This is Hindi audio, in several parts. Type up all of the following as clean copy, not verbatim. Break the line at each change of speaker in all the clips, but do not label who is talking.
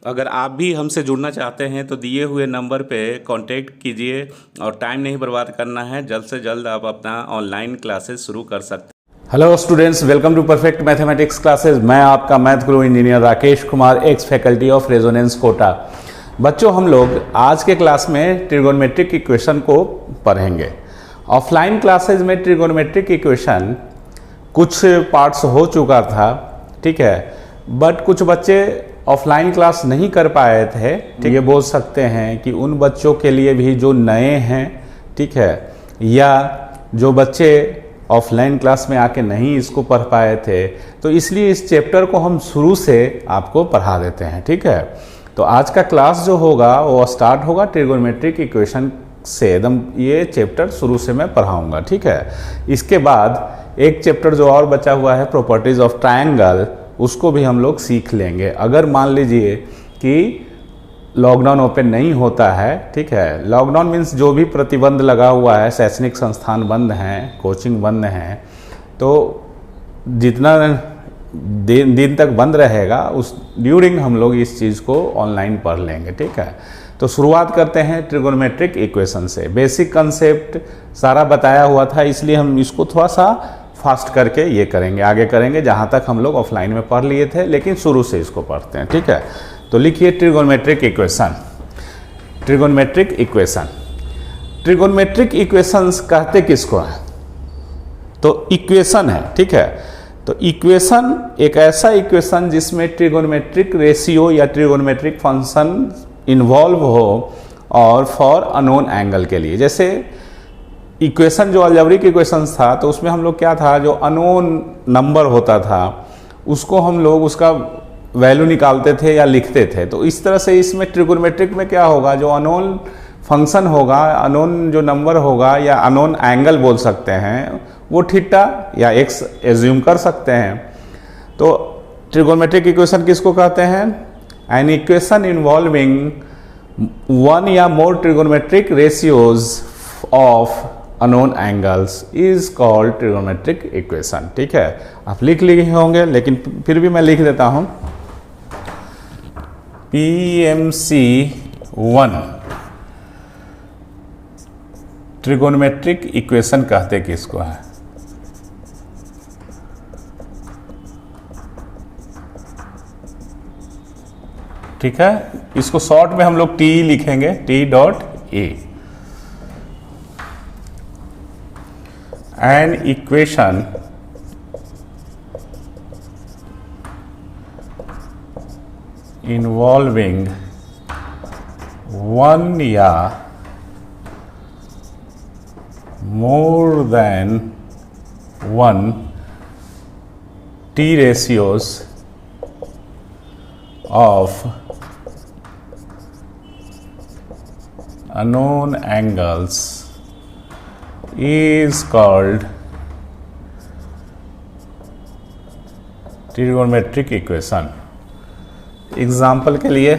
अगर आप भी हमसे जुड़ना चाहते हैं तो दिए हुए नंबर पे कांटेक्ट कीजिए और टाइम नहीं बर्बाद करना है। जल्द से जल्द आप अपना ऑनलाइन क्लासेस शुरू कर सकते हैं। Hello students, welcome to perfect mathematics classes. मैं आपका math guru engineer Rakesh Kumar, ex faculty of Resonance Kota. बच्चों, हम लोग आज के क्लास में ट्रिगोनोमेट्रिक इक्वेशन को पढ़ेंगे। ऑफलाइन क्लासेज में ट्रिगोनोमेट्रिक इक्वेशन कुछ पार्ट्स हो चुका था, ठीक है, बट कुछ बच्चे ऑफलाइन क्लास नहीं कर पाए थे। तो ये बोल सकते हैं कि उन बच्चों के लिए भी जो नए हैं, ठीक है, या जो बच्चे ऑफलाइन क्लास में आके नहीं इसको पढ़ पाए थे, तो इसलिए इस चैप्टर को हम शुरू से आपको पढ़ा देते हैं, ठीक है। तो आज का क्लास जो होगा वो स्टार्ट होगा ट्रिगोनोमेट्रिक इक्वेशन से। एकदम ये चैप्टर शुरू से मैं पढ़ाऊंगा, ठीक है। इसके बाद एक चैप्टर जो और बचा हुआ है, प्रॉपर्टीज ऑफ ट्रायंगल, उसको भी हम लोग सीख लेंगे। अगर मान लीजिए कि लॉकडाउन ओपन नहीं होता है, ठीक है, लॉकडाउन मीन्स जो भी प्रतिबंध लगा हुआ है, शैक्षणिक संस्थान बंद हैं, कोचिंग बंद हैं, तो जितना दिन तक बंद रहेगा उस ड्यूरिंग हम लोग इस चीज़ को ऑनलाइन पढ़ लेंगे, ठीक है। तो शुरुआत करते हैं ट्रिगोनोमेट्रिक इक्वेशन से। बेसिक कंसेप्ट सारा बताया हुआ था, इसलिए हम इसको थोड़ा सा फास्ट करके ये करेंगे, आगे करेंगे जहाँ तक हम लोग ऑफलाइन में पढ़ लिए थे, लेकिन शुरू से इसको पढ़ते हैं, ठीक है। तो लिखिए trigonometric equation. Trigonometric equation, trigonometric equations कहते किसको है? तो इक्वेशन है, ठीक है। तो इक्वेशन एक ऐसा इक्वेशन जिसमें ट्रिगोनोमेट्रिक रेशियो या ट्रिगोनोमेट्रिक फंक्शन इन्वॉल्व हो और फॉर अनोन एंगल के लिए। जैसे इक्वेशन जो अलजेब्रिक इक्वेशन था, तो उसमें हम लोग क्या था, जो अनोन नंबर होता था उसको हम लोग उसका वैल्यू निकालते थे या लिखते थे। तो इस तरह से इसमें ट्रिगोनोमेट्रिक में क्या होगा, जो अनोन फंक्शन होगा, अनोन जो नंबर होगा या अनोन एंगल बोल सकते हैं, वो थीटा या एक्स एज्यूम कर सकते हैं। तो ट्रिगोनोमेट्रिक इक्वेशन किसको कहते हैं? एन इक्वेशन इन्वॉल्विंग वन या more trigonometric ratios of unknown angles is called trigonometric equation, ठीक है। आप लिख लिए होंगे, लेकिन फिर भी मैं लिख देता हूं। PMC1 ट्रिगोनोमेट्रिक इक्वेशन कहते किसको है? ठीक है, इसको शॉर्ट में हम लोग T लिखेंगे, T.A। An equation involving one या more than one T ratios of unknown angles is called trigonometric equation. Example के लिए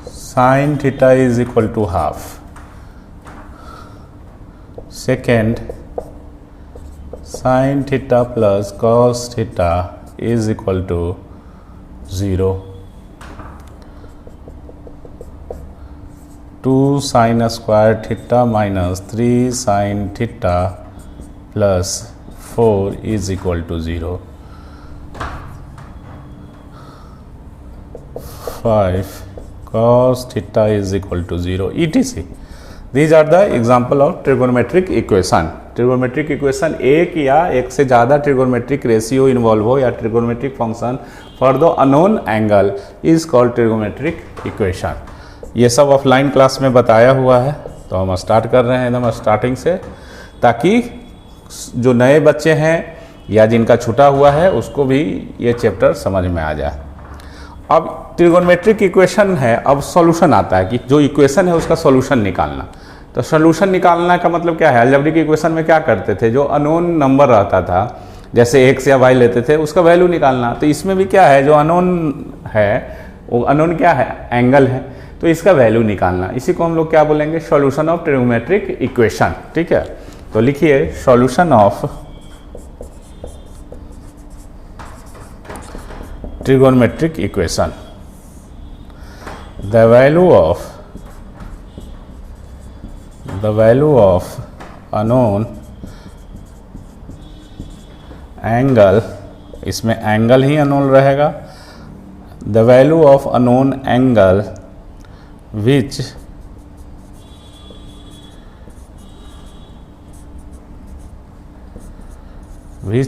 sine theta is equal to half, second sine theta plus cos theta is equal to 0, 2 sine square theta minus 3 sine theta plus 4 is equal to 0, 5 cos theta is equal to 0, etc. These are the example of trigonometric equation. Trigonometric equation एक या एक से ज़्यादा ट्रिगोनोमेट्रिक रेशियो इन्वॉल्व हो या trigonometric function for the unknown angle is called trigonometric equation. ये सब ऑफलाइन क्लास में बताया हुआ है, तो हम स्टार्ट कर रहे हैं एकदम स्टार्टिंग से, ताकि जो नए बच्चे हैं या जिनका छूटा हुआ है उसको भी ये चैप्टर समझ में आ जाए। अब ट्रिगोनोमेट्रिक इक्वेशन है, अब सॉल्यूशन आता है कि जो इक्वेशन है उसका सॉल्यूशन निकालना। तो सॉल्यूशन निकालना का मतलब क्या है? अलजेब्रिक इक्वेशन में क्या करते थे, जो अननोन नंबर रहता था, जैसे एक्स या वाई लेते थे, उसका वैल्यू निकालना। तो इसमें भी क्या है, जो अननोन है वो अननोन क्या है, एंगल है, तो इसका वैल्यू निकालना। इसी को हम लोग क्या बोलेंगे, सॉल्यूशन ऑफ ट्रिगोनोमेट्रिक इक्वेशन, ठीक है। तो लिखिए solution of trigonometric equation. The value of unknown angle, इसमें एंगल ही अननोन रहेगा. The value of unknown angle which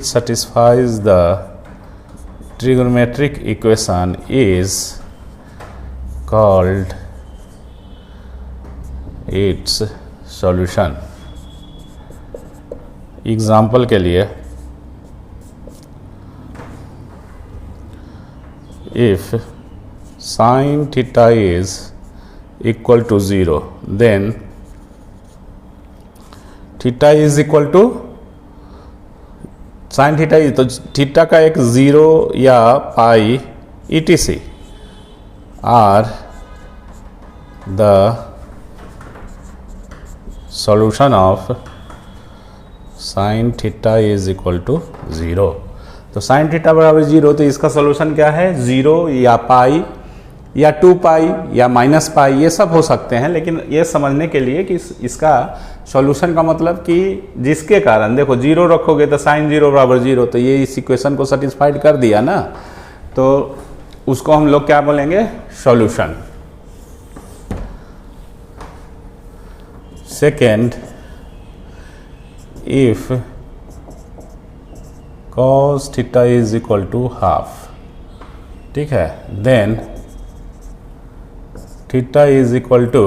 satisfies the trigonometric equation is called its solution. Example के लिए, if sin theta is equal to 0, then theta is equal to sin theta, तो थीटा का एक 0 या pi etc are the solution of sin theta is equal to 0. तो sin थीटा बराबर 0, तो इसका सॉल्यूशन क्या है? 0 या पाई या 2 पाई या माइनस पाई, ये सब हो सकते हैं. लेकिन ये समझने के लिए कि इसका सॉल्यूशन का मतलब कि जिसके कारण, देखो 0 रखोगे तो sin 0 बराबर 0, तो ये इस इक्वेशन को सेटिस्फाइड कर दिया ना, तो उसको हम लोग क्या बोलेंगे? Solution. Second, if cos theta is equal to half, ठीक है, then theta is equal to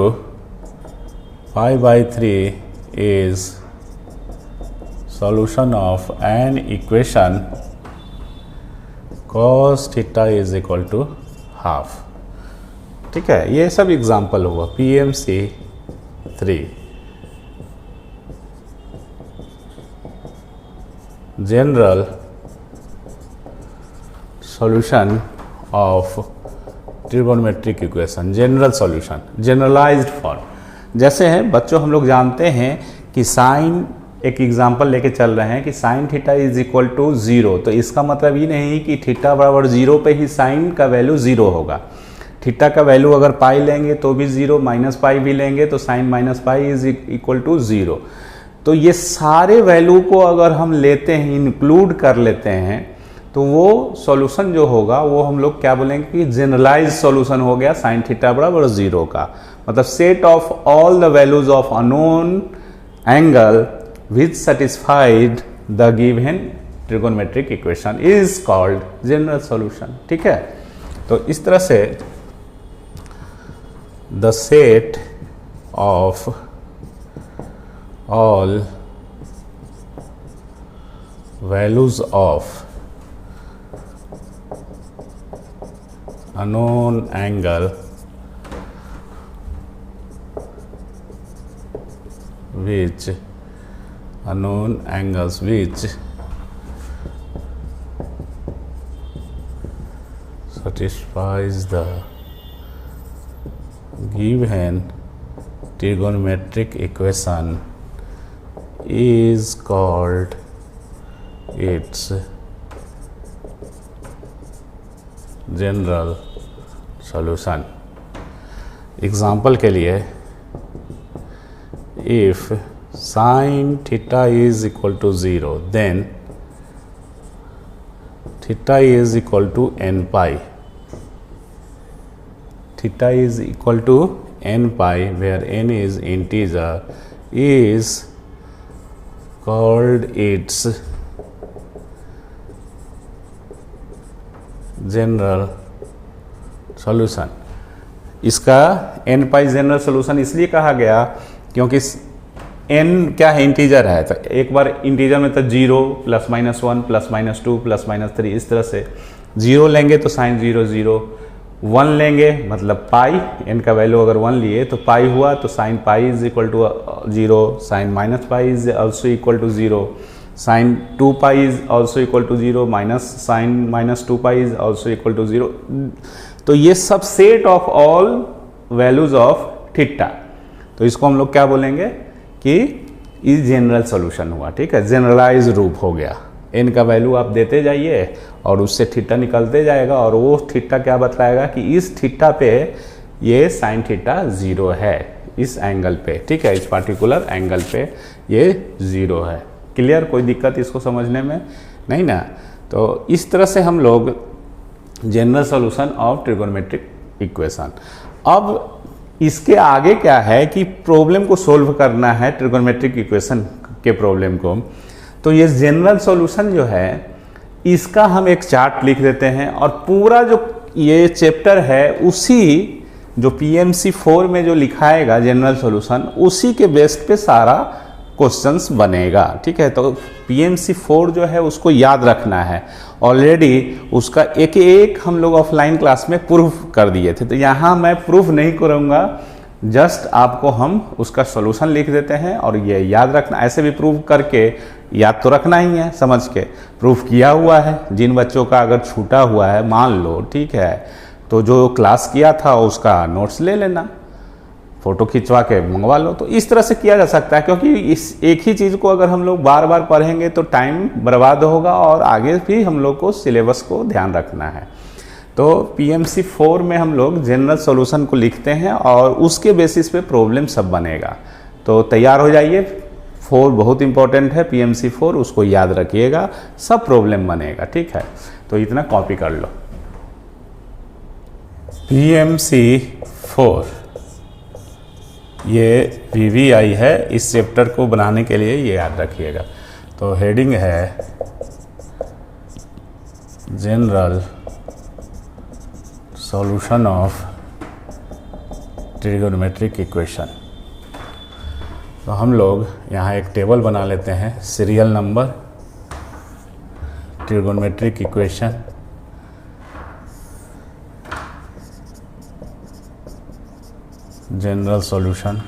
pi by 3 is solution of an equation cos theta is equal to half. ठीक है, ये सब एग्जाम्पल हुआ PMC 3. General solution of trigonometric equation, general solution, generalized form. जैसे हैं बच्चों, हम लोग जानते हैं कि साइन, एक एग्जांपल लेके चल रहे हैं कि sine theta is equal to 0, तो इसका मतलब ये नहीं कि थीटा बराबर 0 पे ही साइन का वैल्यू 0 होगा. थीटा का वैल्यू अगर पाई लेंगे तो भी 0, माइनस पाई भी लेंगे तो sine minus pi is equal to 0. तो ये सारे वैल्यू को अगर हम लेते हैं, इंक्लूड कर लेते हैं, तो वो सॉल्यूशन जो होगा वो हम लोग क्या बोलेंगे कि जनरलाइज सॉल्यूशन हो गया साइन थीटा बराबर 0 का. मतलब set of all the values of unknown angle which satisfied the given trigonometric equation is called general solution. ठीक है, तो इस तरह से the set of all values of unknown angle which unknown angles which satisfies the given trigonometric equation is called its general solution. Example के लिए, if sine theta is equal to 0, then theta is equal to n pi. Theta is equal to n pi, where n is integer, is called its general solution. इसका n पाई जनरल सॉल्यूशन इसलिए कहा गया क्योंकि n क्या है? इंटीजर है. तो एक बार इंटीजर में तो 0 plus minus 1 plus minus 2 plus minus 3, इस तरह से 0 लेंगे तो साइन 0 0, 1 लेंगे मतलब पाई, n का वैल्यू अगर 1 लिए तो पाई हुआ, तो sine pi is equal to 0, sine minus pi is also equal to 0, sin 2 pi is also equal to 0, minus sin minus 2 pi is also equal to 0. तो ये सब set of all values of theta, तो इसको हम लोग क्या बोलेंगे कि इस जनरल सॉल्यूशन हुआ. ठीक है, जनरलाइज रूप हो गया. एन का वैल्यू आप देते जाइए और उससे थीटा निकलते जाएगा और वो थीटा क्या बतलाएगा कि इस थीटा पे ये साइन थीटा 0 है, इस एंगल पे, ठीक है, इस पार्टिकुलर एंगल पे ये 0 है। क्लियर? कोई दिक्कत इसको समझने में नहीं ना? तो इस तरह से हम लोग general solution of trigonometric equation. अब इसके आगे क्या है कि प्रॉब्लम को सोल्व करना है, ट्रिगोनोमेट्रिक इक्वेशन के प्रॉब्लम को। तो ये जनरल सॉल्यूशन जो है इसका हम एक चार्ट लिख देते हैं और पूरा जो ये चैप्टर है उसी जो PMC 4 में जो लिखाएगा जनरल सॉल्यूशन, उसी के बेस पे सारा क्वेश्चंस बनेगा, ठीक है। तो PMC 4 जो है उसको याद रखना है। ऑलरेडी उसका एक एक हम लोग ऑफलाइन क्लास में प्रूफ कर दिए थे, तो यहाँ मैं प्रूफ नहीं करूँगा, जस्ट आपको हम उसका सॉल्यूशन लिख देते हैं और ये याद रखना। ऐसे भी प्रूफ करके याद तो रखना ही है, समझ के प्रूफ किया हुआ है। जिन बच्चों का अगर छूटा हुआ है मान लो, ठीक है, तो जो क्लास किया था उसका नोट्स ले लेना, फ़ोटो खिंचवा के मंगवा लो। तो इस तरह से किया जा सकता है, क्योंकि इस एक ही चीज़ को अगर हम लोग बार बार पढ़ेंगे तो टाइम बर्बाद होगा और आगे भी हम लोग को सिलेबस को ध्यान रखना है। तो PMC 4 में हम लोग जनरल सॉल्यूशन को लिखते हैं और उसके बेसिस पे प्रॉब्लम सब बनेगा। तो तैयार हो जाइए, 4 बहुत इंपॉर्टेंट है, PMC 4 उसको याद रखिएगा, सब प्रॉब्लम बनेगा, ठीक है। तो इतना कॉपी कर लो। PMC 4 ये VVI है, इस चैप्टर को बनाने के लिए ये याद रखिएगा। तो हेडिंग है general solution of trigonometric equation. तो हम लोग यहाँ एक टेबल बना लेते हैं, serial number, trigonometric equation, general solution.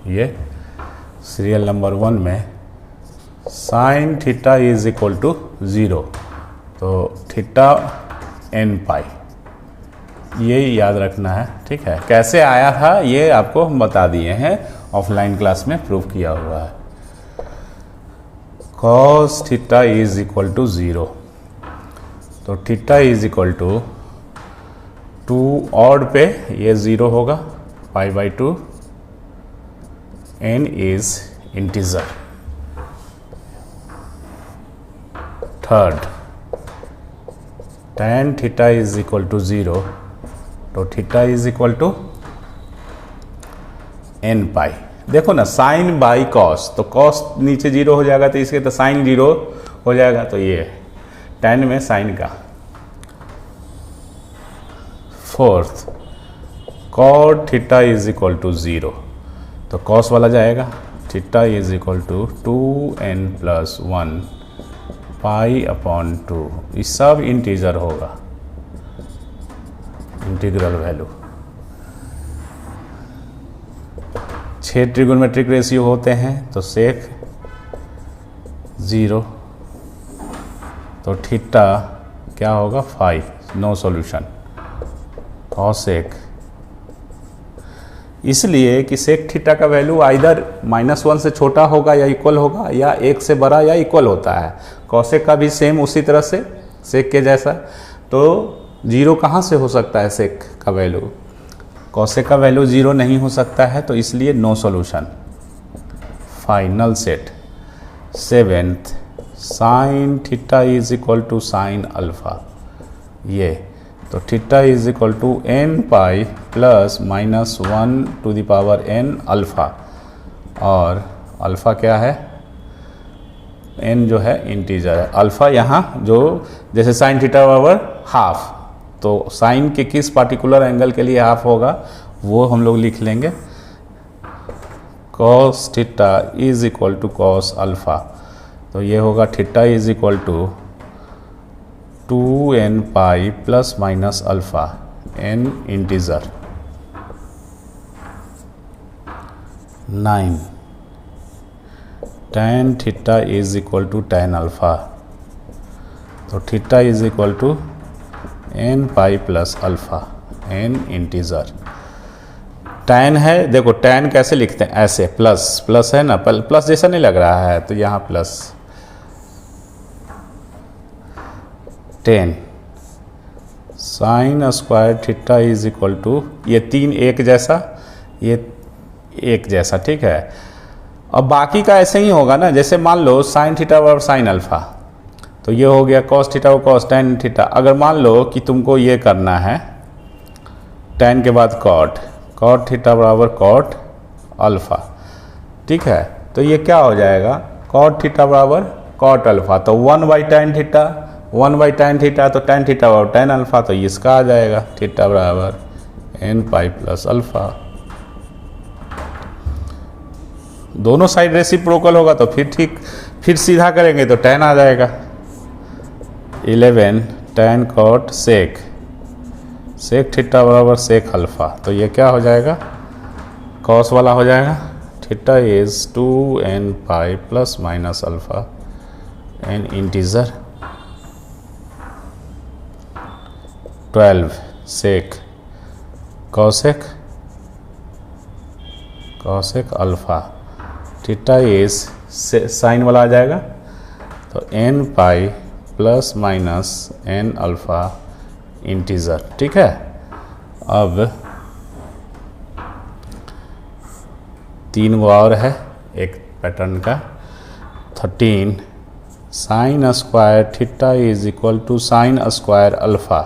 ये सीरियल नंबर 1 में sine theta is equal to 0, तो थीटा n पाई, ये याद रखना है, ठीक है। कैसे आया था ये आपको हम बता दिए हैं, ऑफलाइन क्लास में प्रूव किया हुआ है। cos theta is equal to 0, तो theta is equal to 2 odd पे ये 0 होगा, pi by 2, n is integer. Third, tan theta is equal to 0, तो theta is equal to n pi. देखो ना, साइन बाई कॉस, तो कॉस नीचे 0 हो जाएगा, तो इसके तो साइन 0 हो जाएगा, तो ये tan में साइन का। Fourth, cot theta is equal to 0, तो कॉस वाला जाएगा, theta is equal to 2n plus 1 pi upon 2, ये सब इंटीजर होगा, इंटीग्रल वैल्यू। 6 ट्रिगोनोमेट्रिक रेशियो होते हैं, तो सेक 0, तो थीटा क्या होगा 5, नो सॉल्यूशन। कॉसेक, इसलिए कि सेक थीटा का वैल्यू आइदर -1 से छोटा होगा या इक्वल होगा, या 1 से बड़ा या इक्वल होता है। कॉसेक का भी सेम उसी तरह से, सेक के जैसा। तो 0 कहाँ से हो सकता है सेक का वैल्यू? कॉसेक का वैल्यू 0 नहीं हो सकता है, तो इसलिए no solution. Final set. 7th, sine theta is equal to sine alpha, ये तो theta is equal to n pi plus -1 to the power n alpha, और अल्फ़ा क्या है, n जो है इंटीजर है। अल्फ़ा यहाँ जो जैसे साइन थीटा बराबर हाफ, तो साइन के किस पार्टिकुलर एंगल के लिए हाफ होगा वो हम लोग लिख लेंगे। Cos theta is equal to cos alpha, तो ये होगा theta is equal to 2n pi plus minus alpha, n integer. 9, tan theta is equal to tan alpha, तो theta is equal to n pi plus alpha, n integer. tan है, देखो tan कैसे लिखते हैं, ऐसे प्लस प्लस है ना, प्लस जैसा नहीं लग रहा है, तो यहाँ plus 10 sine square theta is equal to, ये 3 एक जैसा, ये एक जैसा, ठीक है। अब बाकी का ऐसे ही होगा ना, जैसे मान लो साइन थीटा बराबर साइन अल्फा, तो ये हो गया कॉस थीटा और कॉस टेन थीटा। अगर मान लो कि तुमको ये करना है टेन के बाद कॉट, कॉट थीटा बराबर कॉट अल्फा, ठीक है। तो ये क्या हो जाएगा, कॉट थीटा बराबर कॉट अल्फा, तो 1/tan थीटा, 1/tan थीटा, तो tan थीटा बराबर tan अल्फा, तो इसका आ जाएगा थीटा बराबर n पाई प्लस अल्फा। दोनों साइड रेसिप्रोकल होगा तो फिर ठीक, फिर सीधा करेंगे तो tan आ जाएगा। 11 tan cot sec, sec theta बराबर सेक अल्फा, तो ये क्या हो जाएगा, कॉस वाला हो जाएगा। Theta is 2n pi plus minus alpha n integer 12 sec cosec, cosec alpha, theta is sine वाला आ जाएगा, तो n pi plus minus n alpha integer, ठीक है। अब 3 गो और है एक पैटर्न का। 13 sine square theta is equal to sine square alpha,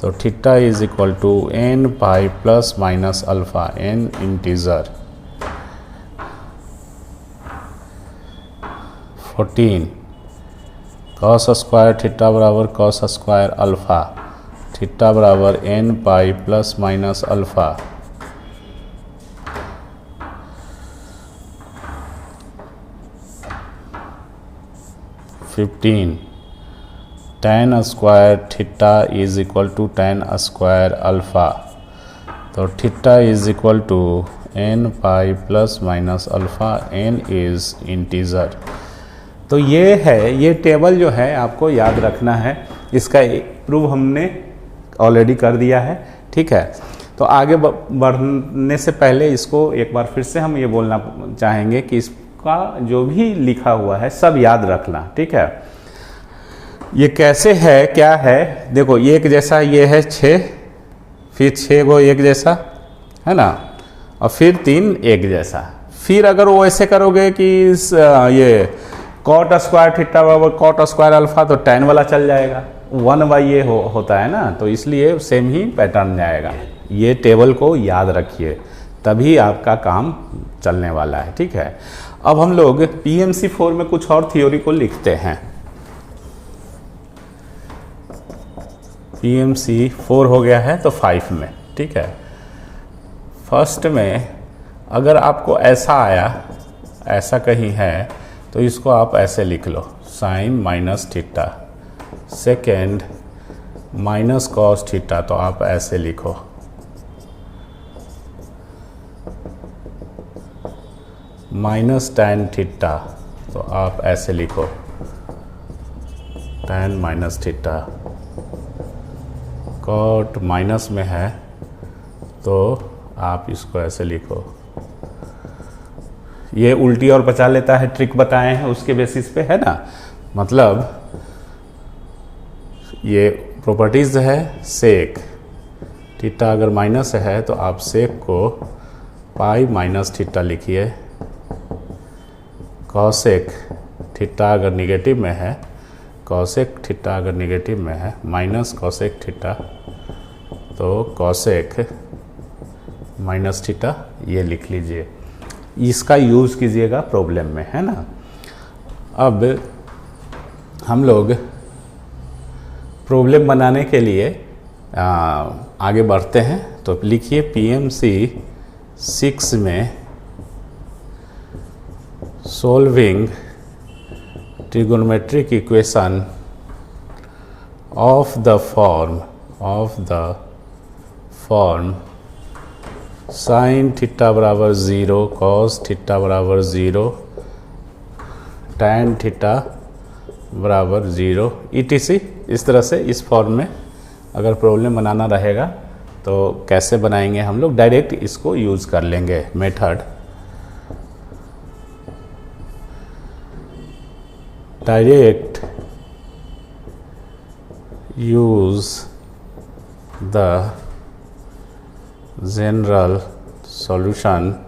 तो theta is equal to n pi plus minus alpha n integer. 14 cos square theta बराबर कॉस स्क्वायर अल्फा, थीटा बराबर n pi plus minus alpha. 15 tan square theta is equal to tan square alpha, तो theta is equal to n pi plus minus alpha n is integer. तो ये है, ये टेबल जो है आपको याद रखना है, इसका प्रूव हमने ऑलरेडी कर दिया है, ठीक है। तो आगे बढ़ने से पहले इसको एक बार फिर से हम ये बोलना चाहेंगे कि इसका जो भी लिखा हुआ है सब याद रखना, ठीक है। ये कैसे है, क्या है, देखो एक जैसा ये है 6, फिर 6 गो एक जैसा है ना, और फिर 3 एक जैसा। फिर अगर वो ऐसे करोगे कि ये कॉट स्क्वायर थीटा बराबर कॉट स्क्वायर अल्फा, तो tan वाला चल जाएगा, 1/a होता है ना, तो इसलिए सेम ही पैटर्न जाएगा। ये टेबल को याद रखिए, तभी आपका काम चलने वाला है, ठीक है। अब हम लोग PMC 4 में कुछ और थ्योरी को लिखते हैं। PMC 4 हो गया है तो 5 में, ठीक है। फर्स्ट में अगर आपको ऐसा आया, ऐसा कहीं है, तो इसको आप ऐसे लिख लो, sine minus theta. Second minus cos theta, तो आप ऐसे लिखो। माइनस टैन थीटा, तो आप ऐसे लिखो, tan minus theta. Cot minus में है तो आप इसको ऐसे लिखो। ये उल्टी और बचा लेता है, ट्रिक बताए हैं उसके बेसिस पे, है ना। मतलब ये प्रॉपर्टीज है सेक थीटा, अगर माइनस है तो आप सेक को पाई माइनस थीटा लिखिए। कॉसेक थीटा अगर निगेटिव में है, कॉसेक थीटा अगर निगेटिव में है, माइनस कॉसेक थीटा, तो कॉसेक माइनस थीटा ये लिख लीजिए। इसका यूज़ कीजिएगा प्रॉब्लम में, है ना। अब हम लोग प्रॉब्लम बनाने के लिए आगे बढ़ते हैं, तो लिखिए PMC 6 में solving trigonometric equation of the form sin theta बराबर 0, cos थीटा बराबर 0, tan थीटा बराबर 0 etc। इस तरह से इस फॉर्म में अगर प्रॉब्लम बनाना रहेगा तो कैसे बनाएंगे हम लोग, डायरेक्ट इसको यूज़ कर लेंगे method. Direct use the general solution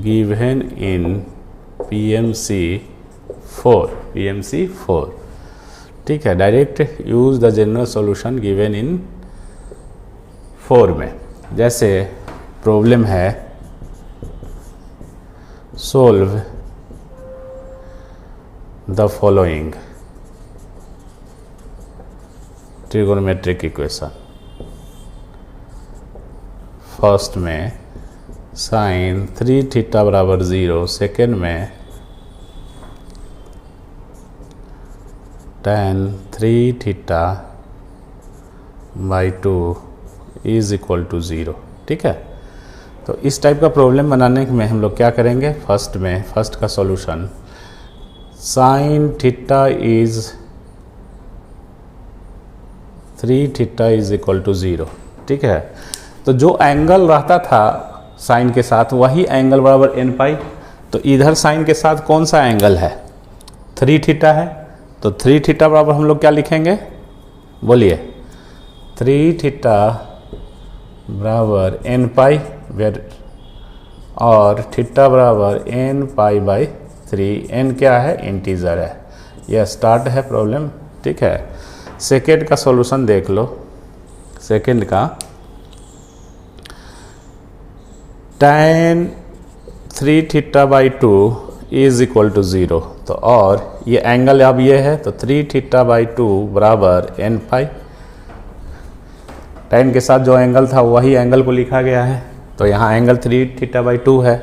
given in PMC 4 ठीक है, direct use the general solution given in 4 में। जैसे प्रॉब्लम है solve the following trigonometric equation. First में साइन 3 थीटा बराबर 0, सेकेंड में tan 3 theta by 2 is equal to 0। ठीक है, तो इस टाइप का प्रॉब्लम बनाने में हम लोग क्या करेंगे, फर्स्ट का solution sine theta is 3 theta is equal to 0। ठीक है, तो जो एंगल रहता था साइन के साथ वही एंगल बराबर n पाई। तो इधर साइन के साथ कौन सा एंगल है, 3 थीटा है, तो 3 थीटा बराबर हम लोग क्या लिखेंगे, बोलिए 3 थीटा बराबर n पाई वेर और थीटा बराबर n पाई बाई 3। n क्या है, इंटीजर है। यह स्टार्ट है प्रॉब्लम। ठीक है, सेकेंड का सॉल्यूशन देख लो। सेकेंड का tan 3 theta by 2 is equal to 0। तो और ये एंगल अब ये है, तो 3 थीटा बाई 2 बराबर n पाई। tan के साथ जो एंगल था वही एंगल को लिखा गया है, तो यहाँ एंगल 3 थीटा बाई 2 है,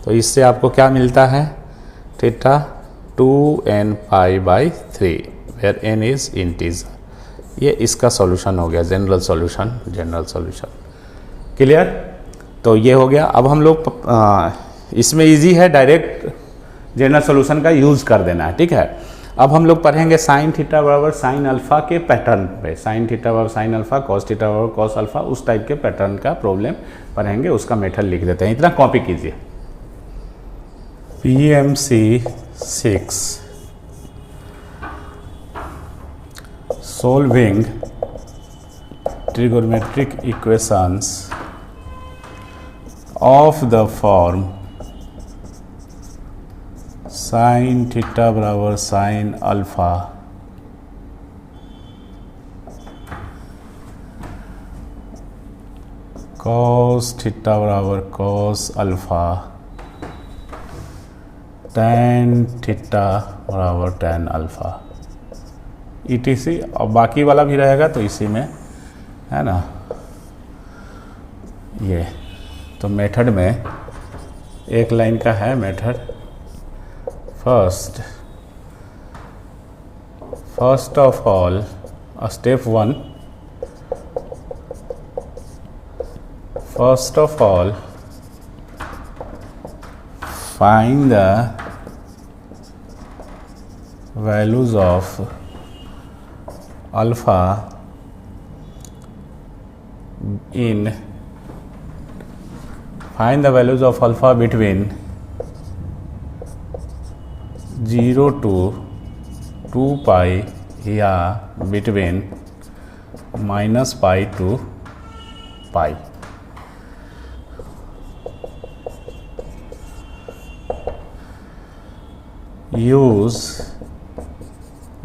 तो इससे आपको क्या मिलता है, theta 2n pi by 3 where n is integer. ये इसका सॉल्यूशन हो गया, जनरल सॉल्यूशन। क्लियर? तो ये हो गया। अब हम लोग इसमें इजी है, डायरेक्ट जनरल सॉल्यूशन का यूज़ कर देना है। ठीक है, अब हम लोग पढ़ेंगे साइन थीटा बराबर साइन अल्फा के पैटर्न पे। साइन थीटा बराबर साइन अल्फा, कॉस थीटा बराबर कॉस अल्फा, उस टाइप के पैटर्न का प्रॉब्लम पढ़ेंगे, उसका मेथड लिख देते हैं। इतना कॉपी कीजिए। PMC 6 solving trigonometric equations of the form sin theta बराबर साइन अल्फा cos थीटा बराबर cos अल्फा tan थीटा बराबर tan अल्फा ETC। और बाकी वाला भी रहेगा तो इसी में है ना। ये तो मेथड में एक लाइन का है method. First of all step 1, first of all find the values of alpha between 0 to 2 pi या between -pi to pi। use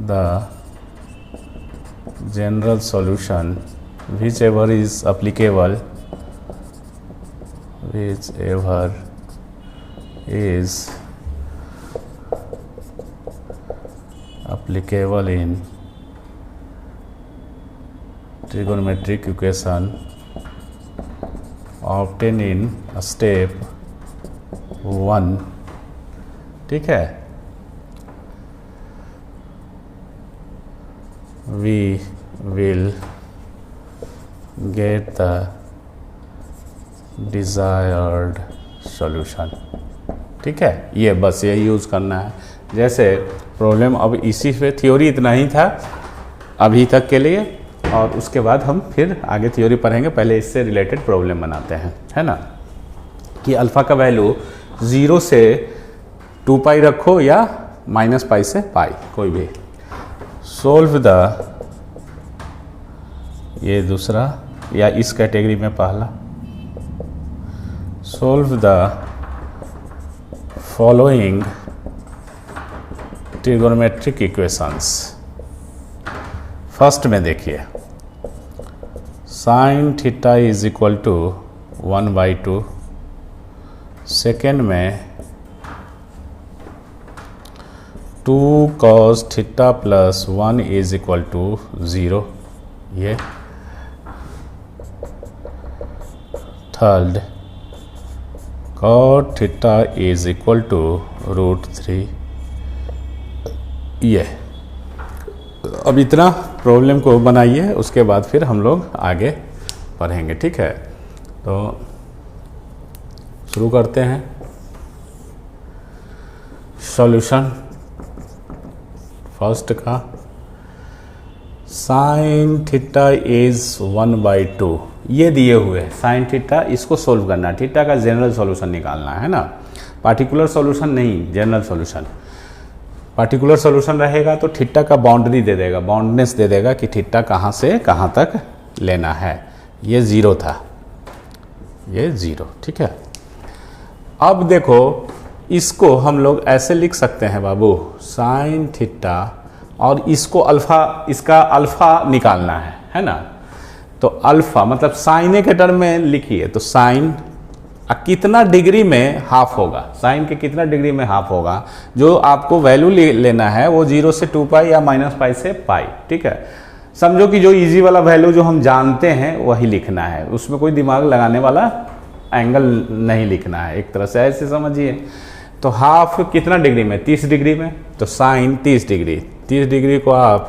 the general solution whichever is applicable in trigonometric equation obtained in step 1। ठीक है, we will get the desired solution। ठीक है, ये बस ये यूज़ करना है। जैसे प्रॉब्लम अब इसी पे थ्योरी इतना ही था अभी तक के लिए, और उसके बाद हम फिर आगे थ्योरी पढ़ेंगे। पहले इससे रिलेटेड प्रॉब्लम बनाते हैं, है ना, कि अल्फ़ा का वैल्यू 0 से 2 पाई रखो या -पाई से पाई, कोई भी। सोल्व द, ये दूसरा या इस कैटेगरी में पहला, solve the following trigonometric equations. First में देखिए sine theta is equal to 1/2, second में 2 cos theta plus 1 is equal to 0, ये third cot theta is equal to √3, ये। अब इतना प्रॉब्लम को बनाइए, उसके बाद फिर हम लोग आगे पढ़ेंगे, ठीक है। तो शुरू करते हैं। सॉल्यूशन फर्स्ट का, साइन थीटा इज 1/2, ये दिए हुए है साइन थीटा, इसको सोल्व करना है, थीटा का जनरल सॉल्यूशन निकालना है ना, पार्टिकुलर सॉल्यूशन नहीं, जनरल सॉल्यूशन। पार्टिकुलर सॉल्यूशन रहेगा तो थीटा का बाउंड्री दे देगा, बाउंडनेस दे देगा कि थीटा कहाँ से कहाँ तक लेना है। ये 0 था, ये 0, ठीक है। अब देखो इसको हम लोग ऐसे लिख सकते हैं बाबू, साइन थीटा, और इसको अल्फा, इसका अल्फा निकालना है ना। तो अल्फा मतलब साइन के टर्म में लिखिए, तो साइन कितना डिग्री में हाफ होगा, साइन के कितना डिग्री में हाफ होगा, जो आपको वैल्यू लेना है वो 0 से 2π या -π से π, ठीक है। समझो कि जो इजी वाला वैल्यू जो हम जानते हैं वही लिखना है, उसमें कोई दिमाग लगाने वाला एंगल नहीं लिखना है, एक तरह से ऐसे समझिए। तो हाफ कितना डिग्री में, 30 डिग्री में, तो साइन 30 डिग्री, 30 डिग्री को आप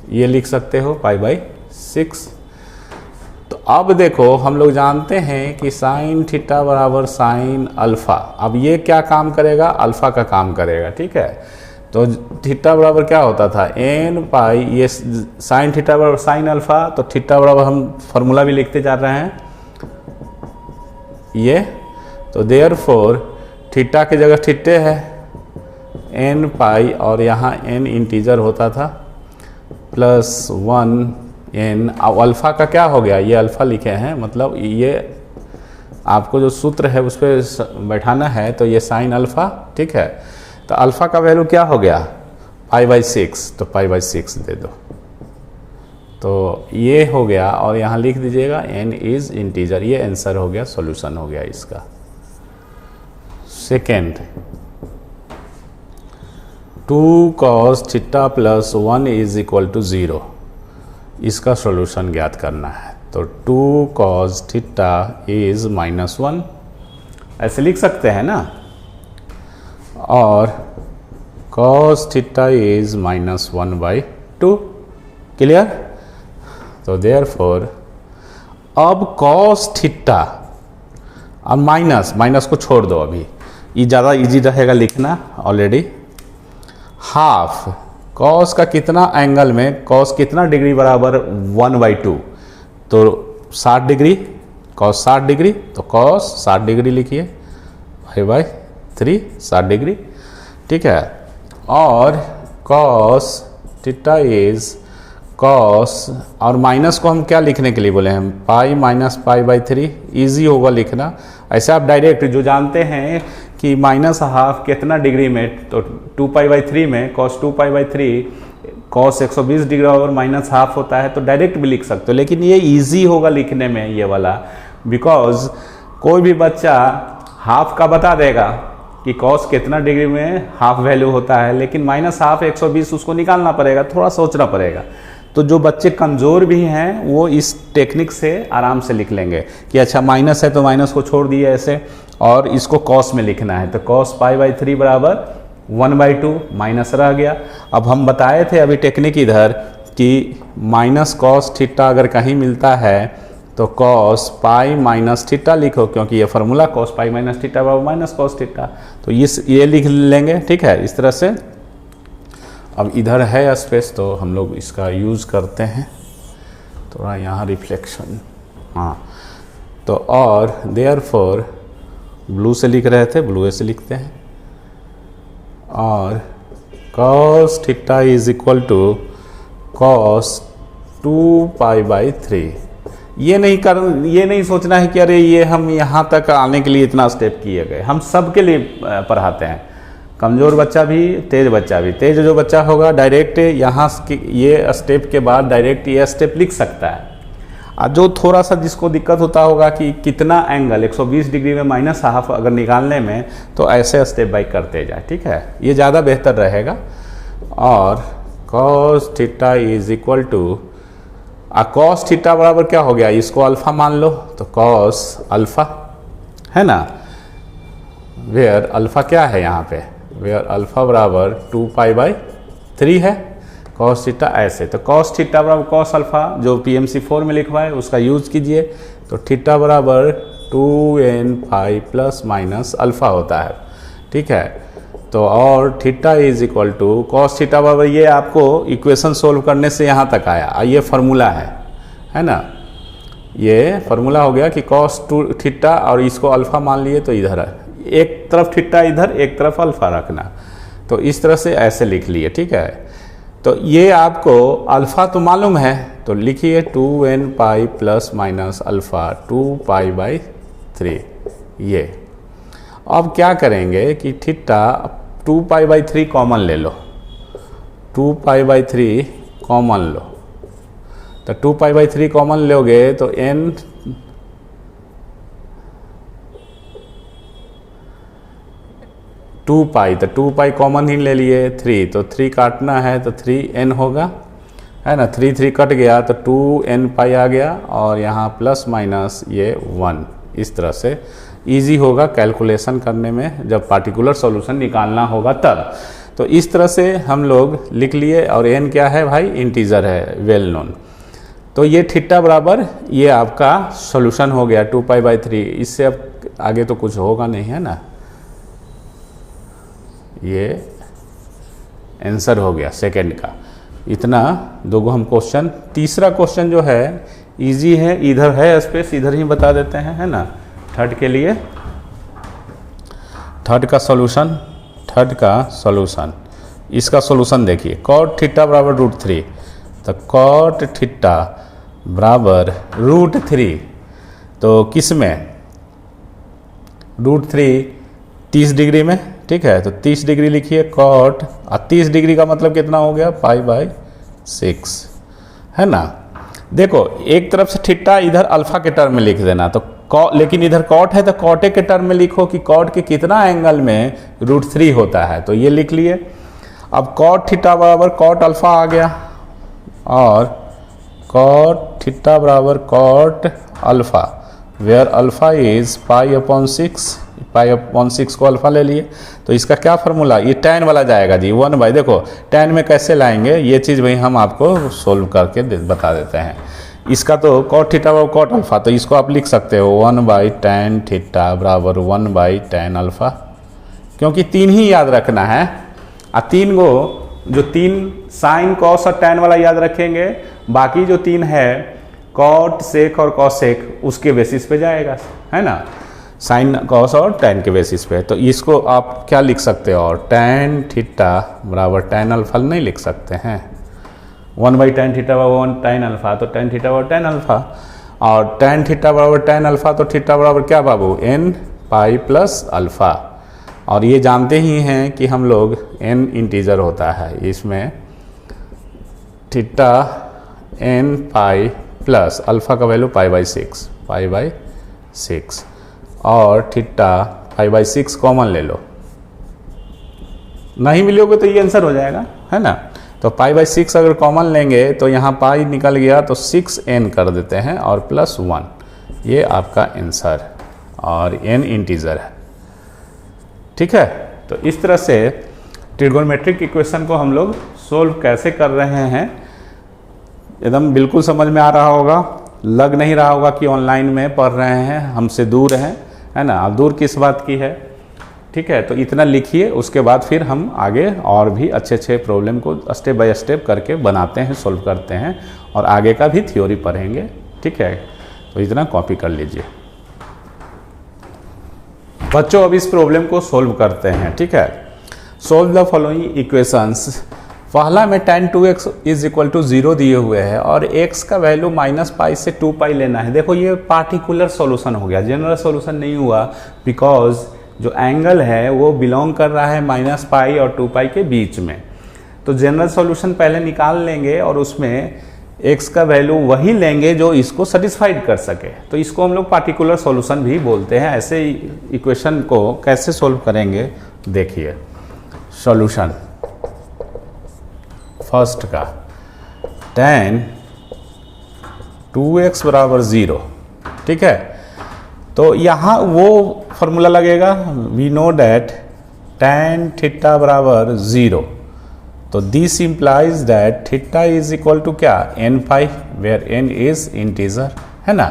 ये लिख सकते हो π/6। तो अब देखो हम लोग जानते हैं कि साइन थीटा बराबर साइन अल्फा, अब ये क्या काम करेगा, अल्फा का काम करेगा, ठीक है। तो थीटा बराबर क्या होता था, n π, ये साइन थीटा बराबर साइन अल्फा, तो थीटा बराबर हम फॉर्मूला भी लिखते जा रहे हैं ये। तो देयरफॉर थीटा की जगह थीटे है n π, और यहाँ n इंटीजर होता था प्लस 1n। अब अल्फ़ा का क्या हो गया, ये अल्फ़ा लिखे हैं, मतलब ये आपको जो सूत्र है उस पर बैठाना है, तो ये साइन अल्फ़ा, ठीक है। तो अल्फ़ा का वैल्यू क्या हो गया, π/6, तो π/6 दे दो, तो ये हो गया। और यहाँ लिख दीजिएगा n इज इंटीजर, ये आंसर हो गया, सॉल्यूशन हो गया इसका। Second, 2 cos theta plus 1 is equal to 0, इसका सॉल्यूशन ज्ञात करना है। तो 2 cos थीटा इज -1, ऐसे लिख सकते हैं ना, और cos थीटा इज -1/2, क्लियर। तो देयरफॉर अब cos थीटा, अब माइनस को छोड़ दो, अभी ये ज़्यादा इजी रहेगा लिखना, ऑलरेडी हाफ कॉस का कितना एंगल में, कॉस कितना डिग्री बराबर 1/2, तो 60 डिग्री, कॉस 60 डिग्री, तो कॉस 60 डिग्री लिखिए, 5/3 60 डिग्री, ठीक है। और कॉस थीटा इज कॉस, और माइनस को हम क्या लिखने के लिए बोले हैं, पाई माइनस π/3, ईजी होगा लिखना। ऐसे आप डायरेक्ट जो जानते हैं कि -½ कितना डिग्री में, तो 2π/3 में cos 2π/3 cos 120 डिग्री और -½ होता है, तो डायरेक्ट भी लिख सकते हो। लेकिन ये इजी होगा लिखने में ये वाला, बिकॉज कोई भी बच्चा हाफ का बता देगा कि cos कितना डिग्री में हाफ वैल्यू होता है, लेकिन -½ 120 उसको निकालना पड़ेगा, थोड़ा सोचना पड़ेगा। तो जो बच्चे कमज़ोर भी हैं वो इस टेक्निक से आराम से लिख लेंगे कि अच्छा माइनस है तो माइनस को छोड़ दिए ऐसे, और इसको कॉस में लिखना है, तो cos π/3 बराबर 1/2, माइनस रह गया। अब हम बताए थे अभी टेक्निक इधर कि -cos थीटा अगर कहीं मिलता है तो cos π-θ लिखो, क्योंकि ये फार्मूला cos π-θ बराबर -cos थीटा, तो ये लिख लेंगे, ठीक है, इस तरह से। अब इधर है स्पेस तो हम लोग इसका यूज़ करते हैं, थोड़ा यहाँ रिफ्लेक्शन, हाँ। तो और देयरफॉर ब्लू से लिख रहे थे, ब्लू से लिखते हैं, और cos theta is equal to cos 2π/3। ये नहीं सोचना है कि अरे ये हम यहाँ तक आने के लिए इतना स्टेप किए गए। हम सब के लिए पढ़ाते हैं, कमज़ोर बच्चा भी, तेज बच्चा भी। तेज जो बच्चा होगा डायरेक्ट यहाँ ये स्टेप के बाद डायरेक्ट ये स्टेप लिख सकता है। और जो थोड़ा सा जिसको दिक्कत होता होगा कि कितना एंगल 120 डिग्री में -½ अगर निकालने में, तो ऐसे स्टेप बाई करते जाए, ठीक है, ये ज़्यादा बेहतर रहेगा। और cos theta is equal to, cos theta बराबर क्या हो गया, इसको अल्फ़ा मान लो, तो cos अल्फ़ा है ना, वेयर अल्फ़ा क्या है यहाँ पे, वेयर अल्फ़ा बराबर 2π/3 है। cos थीटा ऐसे, तो cos थीटा बराबर cos अल्फ़ा जो PMC4 में लिखवा है उसका यूज़ कीजिए, तो थीटा बराबर 2n π ± अल्फ़ा होता है, ठीक है। तो और theta is equal to cos theta बराबर, ये आपको इक्वेशन सोल्व करने से यहाँ तक आया, ये फार्मूला है ना, ये फार्मूला हो गया कि cos 2 थीटा और इसको अल्फ़ा मान लिए, तो इधर एक तरफ थीटा इधर, एक तरफ अल्फ़ा रखना, तो इस तरह से ऐसे लिख लिए, ठीक है। तो ये आपको अल्फ़ा तो मालूम है, तो लिखिए 2n π ± अल्फ़ा 2π/3। ये अब क्या करेंगे कि थीटा 2π/3 कॉमन ले लो, 2π/3 कॉमन लो, तो 2π/3 कॉमन लोगे तो n 2π, तो 2π कॉमन ही ले लिए, 3 तो 3 काटना है तो 3n होगा, है ना, 3 कट गया तो 2n π आ गया, और यहाँ प्लस माइनस ये 1, इस तरह से इजी होगा कैलकुलेशन करने में, जब पार्टिकुलर सॉल्यूशन निकालना होगा तब। तो इस तरह से हम लोग लिख लिए, और n क्या है भाई, इंटीजर है, वेल नोन। तो ये थीटा बराबर ये आपका सॉल्यूशन हो गया 2π/3। इससे अब आगे तो कुछ होगा नहीं, है ना, ये आंसर हो गया सेकंड का। इतना दोगो हम क्वेश्चन। तीसरा क्वेश्चन जो है इजी है, इधर है स्पेस, इधर ही बता देते हैं, है ना। थर्ड के लिए थर्ड का सॉल्यूशन, इसका सॉल्यूशन देखिए, cot थीटा बराबर √3, तो cot थीटा बराबर √3, तो किस में, √3 30 डिग्री में, ठीक है, तो 30 डिग्री लिखिए cot, और 30 डिग्री का मतलब कितना हो गया, π/6, है ना। देखो एक तरफ से थीटा इधर अल्फा के टर्म में लिख देना, तो लेकिन इधर cot है तो cot के टर्म में लिखो कि cot के कितना एंगल में √3 होता है, तो ये लिख लिए। अब cot थीटा बराबर cot अल्फा आ गया, और cot थीटा बराबर cot alpha, where alpha is π/6 को अल्फा ले लिए, तो इसका क्या फार्मूला, ये tan वाला जाएगा जी, 1/, देखो tan में कैसे लाएंगे ये चीज़ भाई हम आपको सोल्व करके बता देते हैं। इसका तो cot थीटा बराबर cot अल्फा, तो इसको आप लिख सकते हो 1/tan थीटा बराबर 1/tan अल्फा, क्योंकि 3 ही याद रखना है, और 3 गो जो 3 साइन कॉस और tan वाला याद रखेंगे, बाकी जो 3 है cot सेक और cosec उसके बेसिस पे जाएगा, है ना, साइन कॉस और tan के बेसिस पे। तो इसको आप क्या लिख सकते हो, और tan थीटा बराबर tan अल्फा नहीं लिख सकते हैं, 1/tan थीटा बराबर tan अल्फा, तो tan थीटा बराबर tan अल्फा, और tan थीटा बराबर tan अल्फा, तो थीटा बराबर क्या बाबू, n π + अल्फा, और ये जानते ही हैं कि हम लोग n इंटीजर होता है, इसमें थीटा n π + अल्फा का वैल्यू π/6, और थीटा π/6 कॉमन ले लो, नहीं मिलोगे तो ये आंसर हो जाएगा, है ना। तो π/6 अगर कॉमन लेंगे तो यहाँ पाई निकल गया, तो 6n कर देते हैं और +1, ये आपका आंसर, और n इंटीजर है, ठीक है। तो इस तरह से ट्रिगोनोमेट्रिक इक्वेशन को हम लोग सोल्व कैसे कर रहे हैं, एकदम बिल्कुल समझ में आ रहा होगा, लग नहीं रहा होगा कि ऑनलाइन में पढ़ रहे हैं, हमसे दूर हैं, है ना। अब दूर किस बात की है, ठीक है। तो इतना लिखिए, उसके बाद फिर हम आगे और भी अच्छे प्रॉब्लम को स्टेप बाय स्टेप करके बनाते हैं, सोल्व करते हैं, और आगे का भी थ्योरी पढ़ेंगे, ठीक है। तो इतना कॉपी कर लीजिए बच्चों। अब इस प्रॉब्लम को सोल्व करते हैं, ठीक है। सोल्व द फॉलोइंग इक्वेशंस पहला में tan 2x is equal to 0 दिए हुए हैं और x का वैल्यू -π से 2π लेना है। देखो ये पार्टिकुलर सॉल्यूशन हो गया, जनरल सॉल्यूशन नहीं हुआ, बिकॉज जो एंगल है वो बिलोंग कर रहा है -π और 2π के बीच में। तो जनरल सॉल्यूशन पहले निकाल लेंगे और उसमें x का वैल्यू वही लेंगे जो इसको सेटिस्फाइड कर सके। तो इसको हम लोग पार्टिकुलर सॉल्यूशन भी बोलते हैं। ऐसे इक्वेशन को कैसे सोल्व करेंगे देखिए। सॉल्यूशन फर्स्ट का tan 2x बराबर 0, ठीक है। तो यहाँ वो फॉर्मूला लगेगा, we know that tan theta बराबर 0, तो this implies that theta is equal to क्या, n pi, where n is integer, है ना।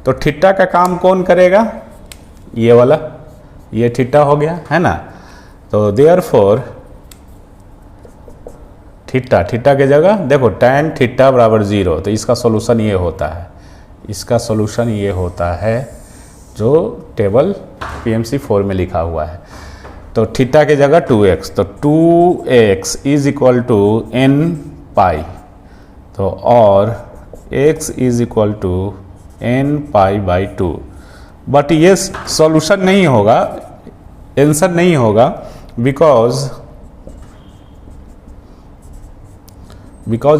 तो थीटा का काम कौन करेगा, ये वाला, ये थीटा हो गया, है ना। तो देयरफॉर थीटा, थीटा के जगह देखो tan थीटा बराबर 0, तो इसका सॉल्यूशन ये होता है, इसका सॉल्यूशन ये होता है जो टेबल PMC 4 में लिखा हुआ है। तो थीटा के जगह 2x, तो 2x is equal to n pi, तो और x is equal to n pi by 2। But ये सॉल्यूशन नहीं होगा, आंसर नहीं होगा, बिकॉज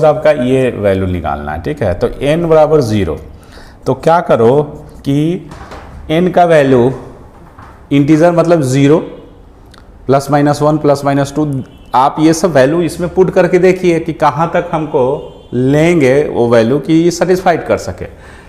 आपका ये वैल्यू निकालना है, ठीक है। तो n बराबर 0, तो क्या करो कि n का वैल्यू इंटीजर मतलब 0 +-1 +-2, आप ये सब वैल्यू इसमें पुट करके देखिए कि कहाँ तक हमको लेंगे वो वैल्यू कि सेटिस्फाइड कर सके।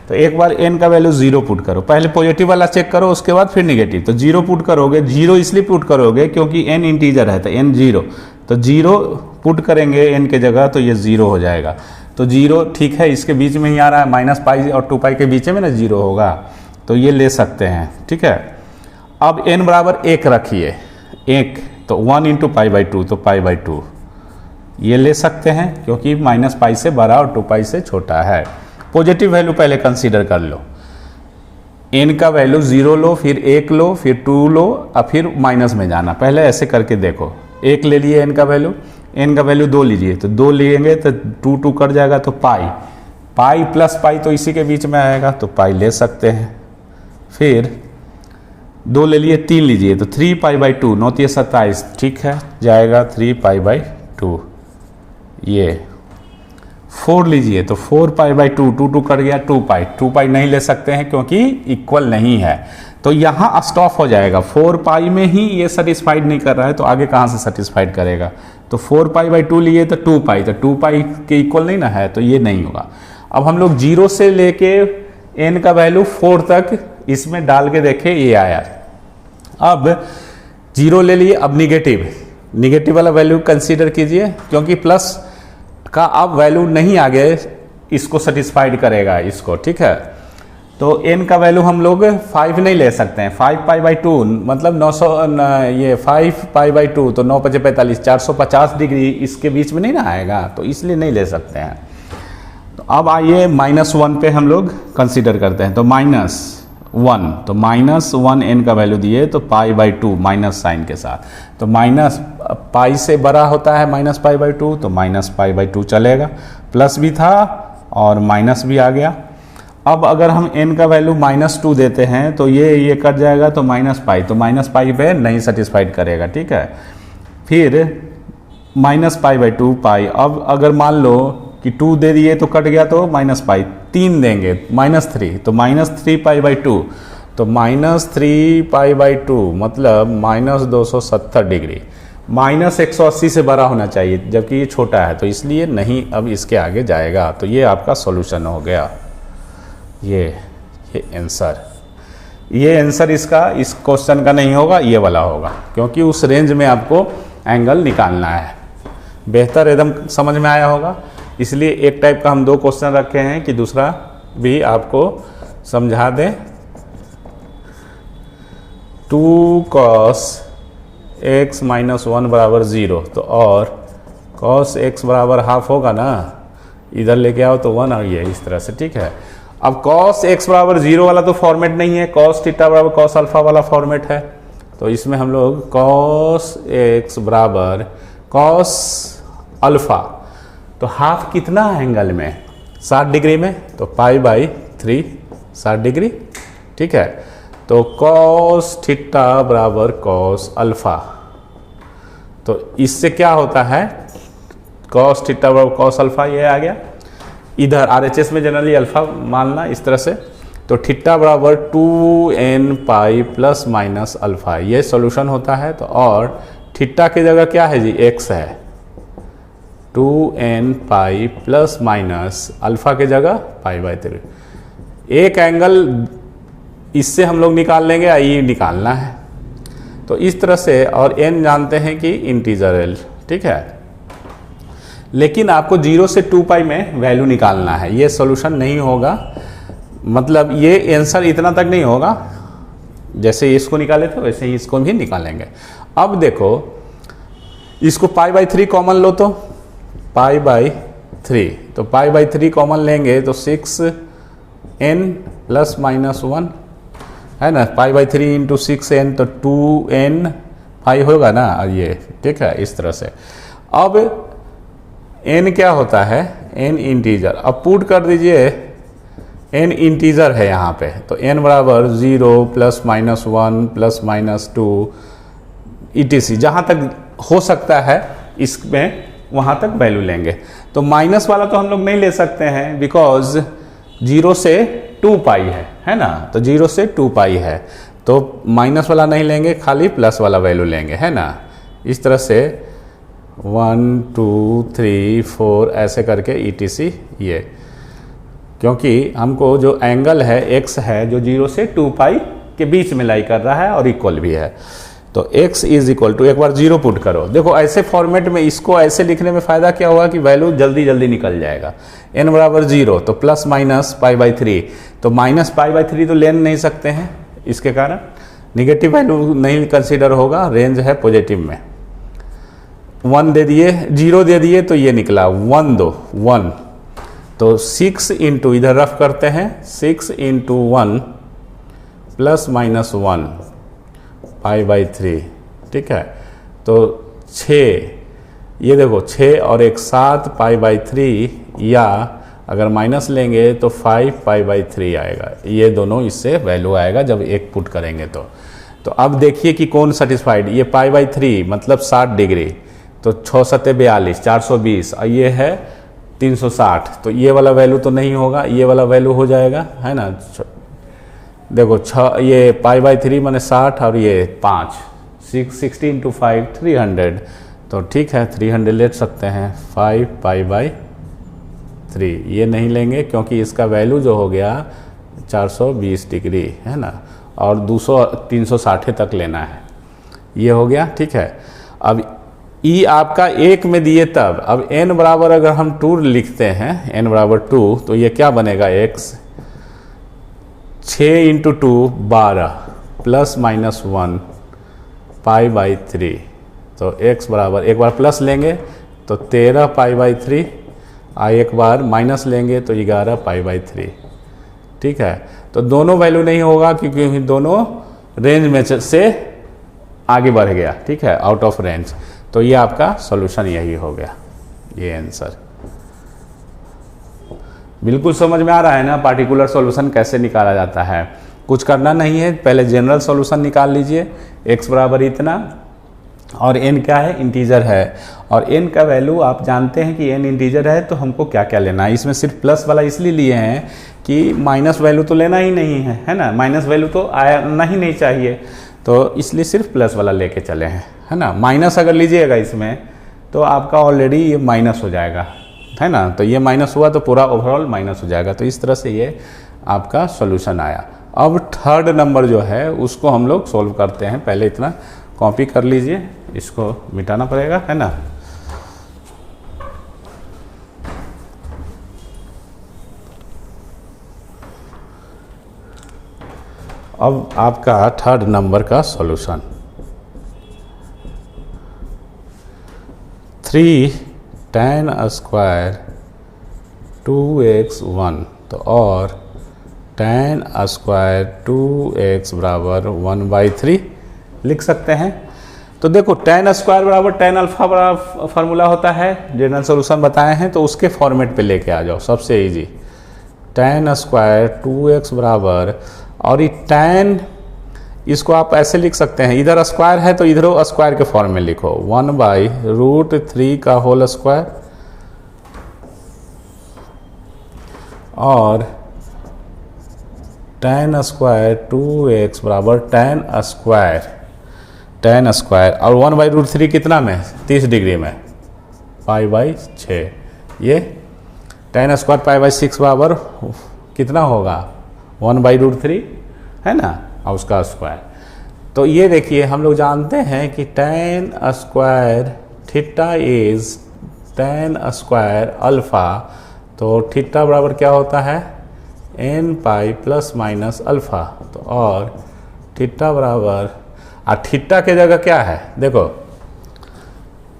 तो एक बार n का वैल्यू 0 पुट करो, पहले पॉजिटिव वाला चेक करो, उसके बाद फिर निगेटिव। तो 0 पुट करोगे, 0 इसलिए पुट करोगे क्योंकि n इंटीजर है, तो n 0, तो 0 पुट करेंगे n के जगह, तो ये 0 हो जाएगा। तो 0 ठीक है, इसके बीच में ही आ रहा है, -π और 2π के बीच में ना 0 होगा, तो ये ले सकते हैं, ठीक है। अब n बराबर 1 रखिए, 1, तो 1 × π/2, तो π/2 ये ले सकते हैं क्योंकि -π से बड़ा और 2π से छोटा है। पॉजिटिव वैल्यू पहले कंसीडर कर लो, n का वैल्यू 0 लो, फिर 1 लो, फिर 2 लो और फिर माइनस में जाना। पहले ऐसे करके देखो, 1 ले लिए n का वैल्यू, n का वैल्यू 2 लीजिए, तो 2 लेंगे तो 2 2 कट जाएगा, तो पाई प्लस पाई तो इसी के बीच में आएगा, तो पाई ले सकते हैं। फिर 2 ले लिए, 3 लीजिए, तो 3π/2, 9 × 27, ठीक है, जाएगा 3π/2। ये 4 लीजिए, तो 4π/2, 2 2 कट गया, 2π नहीं ले सकते हैं क्योंकि इक्वल नहीं है, तो यहाँ स्टॉप हो जाएगा। 4π में ही ये सेटिस्फाइड नहीं कर रहा है, तो आगे कहाँ से सेटिस्फाइड करेगा। तो 4π/2 लिए तो 2π, तो 2π के इक्वल नहीं ना है, तो ये नहीं होगा। अब हम लोग 0 से लेके n का वैल्यू 4 तक इसमें डाल के देखें, ये आया। अब 0 ले लिए, अब निगेटिव वाला वैल्यू कंसीडर कीजिए क्योंकि प्लस का अब वैल्यू नहीं आगे इसको सेटिस्फाइड करेगा इसको, ठीक है। तो n का वैल्यू हम लोग 5 नहीं ले सकते हैं, 5π/2 मतलब 900, ये 5π/2 तो 9 × 5 = 45, 450 डिग्री इसके बीच में नहीं ना आएगा, तो इसलिए नहीं ले सकते हैं। तो अब आइए -1 पे हम लोग कंसीडर करते हैं, तो -1, तो -1 n का वैल्यू दिए, तो π/2 माइनस साइन के साथ, तो -π से बड़ा होता है -π/2, तो -π/2 चलेगा, प्लस भी था और माइनस भी आ गया। अब अगर हम n का वैल्यू -2 देते हैं तो ये कट जाएगा, तो -π, तो -π पे नहीं सेटिस्फाइड करेगा, ठीक है। फिर -π/2 पाई, अब अगर मान लो कि 2 दे दिए तो कट गया, तो -π, 3 देंगे -3, तो -3π/2, तो -3π/2 मतलब -270 डिग्री, -180 से बड़ा होना चाहिए, जबकि ये छोटा है, तो इसलिए नहीं अब इसके आगे जाएगा। तो ये आपका सॉल्यूशन हो गया, ये आंसर। ये आंसर इसका इस क्वेश्चन का नहीं होगा, ये वाला होगा, क्योंकि उस रेंज में आपको एंगल निकालना है। बेहतर एकदम समझ में आया होगा, इसलिए एक टाइप का हम 2 क्वेश्चन रखे हैं कि दूसरा भी आपको समझा दें। 2 cos x - 1 बराबर 0, तो और cos x बराबर हाफ होगा ना, इधर लेके आओ तो 1 आ गया, इस तरह से, ठीक है। अब cos x बराबर 0 वाला तो फॉर्मेट नहीं है, cos थीटा बराबर cos अल्फा वाला फॉर्मेट है, तो इसमें हम लोग cos x बराबर cos अल्फ़ा। तो हाफ कितना है एंगल में? 60 डिग्री में, तो π/3 60 डिग्री। ठीक है, तो कॉस थीटा बराबर कॉस अल्फ़ा। तो इससे क्या होता है, कॉस थीटा बराबर कॉस अल्फ़ा, ये आ गया। इधर RHS में जनरली अल्फ़ा मानना इस तरह से। तो थीटा बराबर 2n pi plus minus alpha, ये सॉल्यूशन होता है। तो और थीटा की जगह क्या है जी, x है, 2n pi plus minus alpha की जगह π/3। एक एंगल इससे हम लोग निकाल लेंगे, ये निकालना है। तो इस तरह से, और n जानते हैं कि इंटीजर है, ठीक है। लेकिन आपको 0 से 2π में वैल्यू निकालना है, ये सॉल्यूशन नहीं होगा, मतलब ये आंसर इतना तक नहीं होगा। जैसे इसको निकाले थे वैसे ही इसको भी निकालेंगे। अब देखो, इसको π/3 कॉमन लो, तो π/3, तो π/3 कॉमन लेंगे तो 6n प्लस माइनस 1 है ना, π/3 इंटू 6n, तो 2n पाई होगा ना ये, ठीक है, इस तरह से। अब n क्या होता है, n इंटीजर। अब पुट कर दीजिए, n इंटीजर है यहाँ पे, तो n बराबर 0 plus minus 1 plus minus 2 etc, जहाँ तक हो सकता है इसमें वहाँ तक वैल्यू लेंगे। तो माइनस वाला तो हम लोग नहीं ले सकते हैं, बिकॉज 0 से 2π है ना, तो 0 से 2π है, तो माइनस वाला नहीं लेंगे, खाली प्लस वाला वैल्यू लेंगे, है ना। इस तरह से 1 2 3 4 ऐसे करके etc, ये क्योंकि हमको जो एंगल है x है जो 0 से 2π के बीच में लाई कर रहा है और इक्वल भी है। तो x इज इक्वल टू, एक बार 0 पुट करो। देखो ऐसे फॉर्मेट में इसको ऐसे लिखने में फ़ायदा क्या हुआ कि वैल्यू जल्दी जल्दी निकल जाएगा। n बराबर 0, तो प्लस माइनस π/3, तो माइनस π/3 तो ले नहीं सकते हैं, इसके कारण निगेटिव वैल्यू नहीं कंसीडर होगा, रेंज है पॉजिटिव में। 1 दे दिए, 0 दे दिए, तो ये निकला 1 दो 1, तो 6 इंटू, इधर रफ करते हैं, 6 इंटू 1 प्लस माइनस 1 π/3, ठीक है। तो 6, ये देखो 6 और एक 7 π/3, या अगर माइनस लेंगे तो 5 π/3 आएगा। ये दोनों इससे वैल्यू आएगा जब एक पुट करेंगे तो अब देखिए कि कौन सेटिस्फाइड। ये π/3 मतलब 60 डिग्री, तो 6 7 42 420, और ये है 360, तो ये वाला वैल्यू तो नहीं होगा, ये वाला वैल्यू हो जाएगा, है ना। देखो 6, ये π/3 माने 60 और ये 5, 60 इंटू 5 300, तो ठीक है 300 ले सकते हैं। 5 π/3 ये नहीं लेंगे क्योंकि इसका वैल्यू जो हो गया 420 डिग्री, है ना, और 360 तक लेना है, ये हो गया, ठीक है। अब ई आपका 1 में दिए तब, अब n बराबर अगर हम 2 लिखते हैं, n बराबर 2, तो ये क्या बनेगा, x 6 इंटू 2 12 प्लस माइनस 1 π/3, तो x बराबर, एक बार प्लस लेंगे तो 13 π/3, एक बार माइनस लेंगे तो 11 π/3, ठीक है। तो दोनों वैल्यू नहीं होगा क्योंकि दोनों रेंज में से आगे बढ़ गया, ठीक है, आउट ऑफ रेंज। तो ये आपका सॉल्यूशन यही हो गया, ये आंसर। बिल्कुल समझ में आ रहा है ना पार्टिकुलर सॉल्यूशन कैसे निकाला जाता है। कुछ करना नहीं है, पहले जनरल सॉल्यूशन निकाल लीजिए। x बराबर इतना, और n क्या है, इंटीजर है, और n का वैल्यू आप जानते हैं कि n इंटीजर है, तो हमको क्या क्या लेना है। इसमें सिर्फ प्लस वाला इसलिए लिए हैं कि माइनस वैल्यू तो लेना ही नहीं है ना, माइनस वैल्यू तो आना ही नहीं चाहिए, तो इसलिए सिर्फ प्लस वाला लेके चले हैं, है ना। माइनस अगर लीजिएगा इसमें तो आपका ऑलरेडी ये माइनस हो जाएगा, है ना, तो ये माइनस हुआ तो पूरा ओवरऑल माइनस हो जाएगा। तो इस तरह से ये आपका सॉल्यूशन आया। अब थर्ड नंबर जो है उसको हम लोग सॉल्व करते हैं। पहले इतना कॉपी कर लीजिए, इसको मिटाना पड़ेगा, है ना। अब आपका थर्ड नंबर का सॉल्यूशन, 3 tan स्क्वायर 2x1, तो और tan स्क्वायर 2x बराबर 1/3 लिख सकते हैं। तो देखो tan स्क्वायर बराबर tan अल्फा बराबर फार्मूला होता है, जनरल सोल्यूशन बताए हैं, तो उसके फॉर्मेट पे लेके आ जाओ, सबसे इजी। tan स्क्वायर 2x बराबर, और ये tan इसको आप ऐसे लिख सकते हैं, इधर स्क्वायर है तो इधरों स्क्वायर के फॉर्म में लिखो, 1/√3 का होल स्क्वायर, और tan स्क्वायर 2x बराबर tan स्क्वायर, और 1/√3 कितना में, 30 डिग्री में, π/6। ये tan स्क्वायर π/6 बराबर कितना होगा, 1/√3 है ना, और उसका स्क्वायर। तो ये देखिए हम लोग जानते हैं कि tan square theta is tan square alpha, तो थीटा बराबर क्या होता है, n pi plus minus alpha. तो और थीटा बराबर, थीटा के जगह क्या है, देखो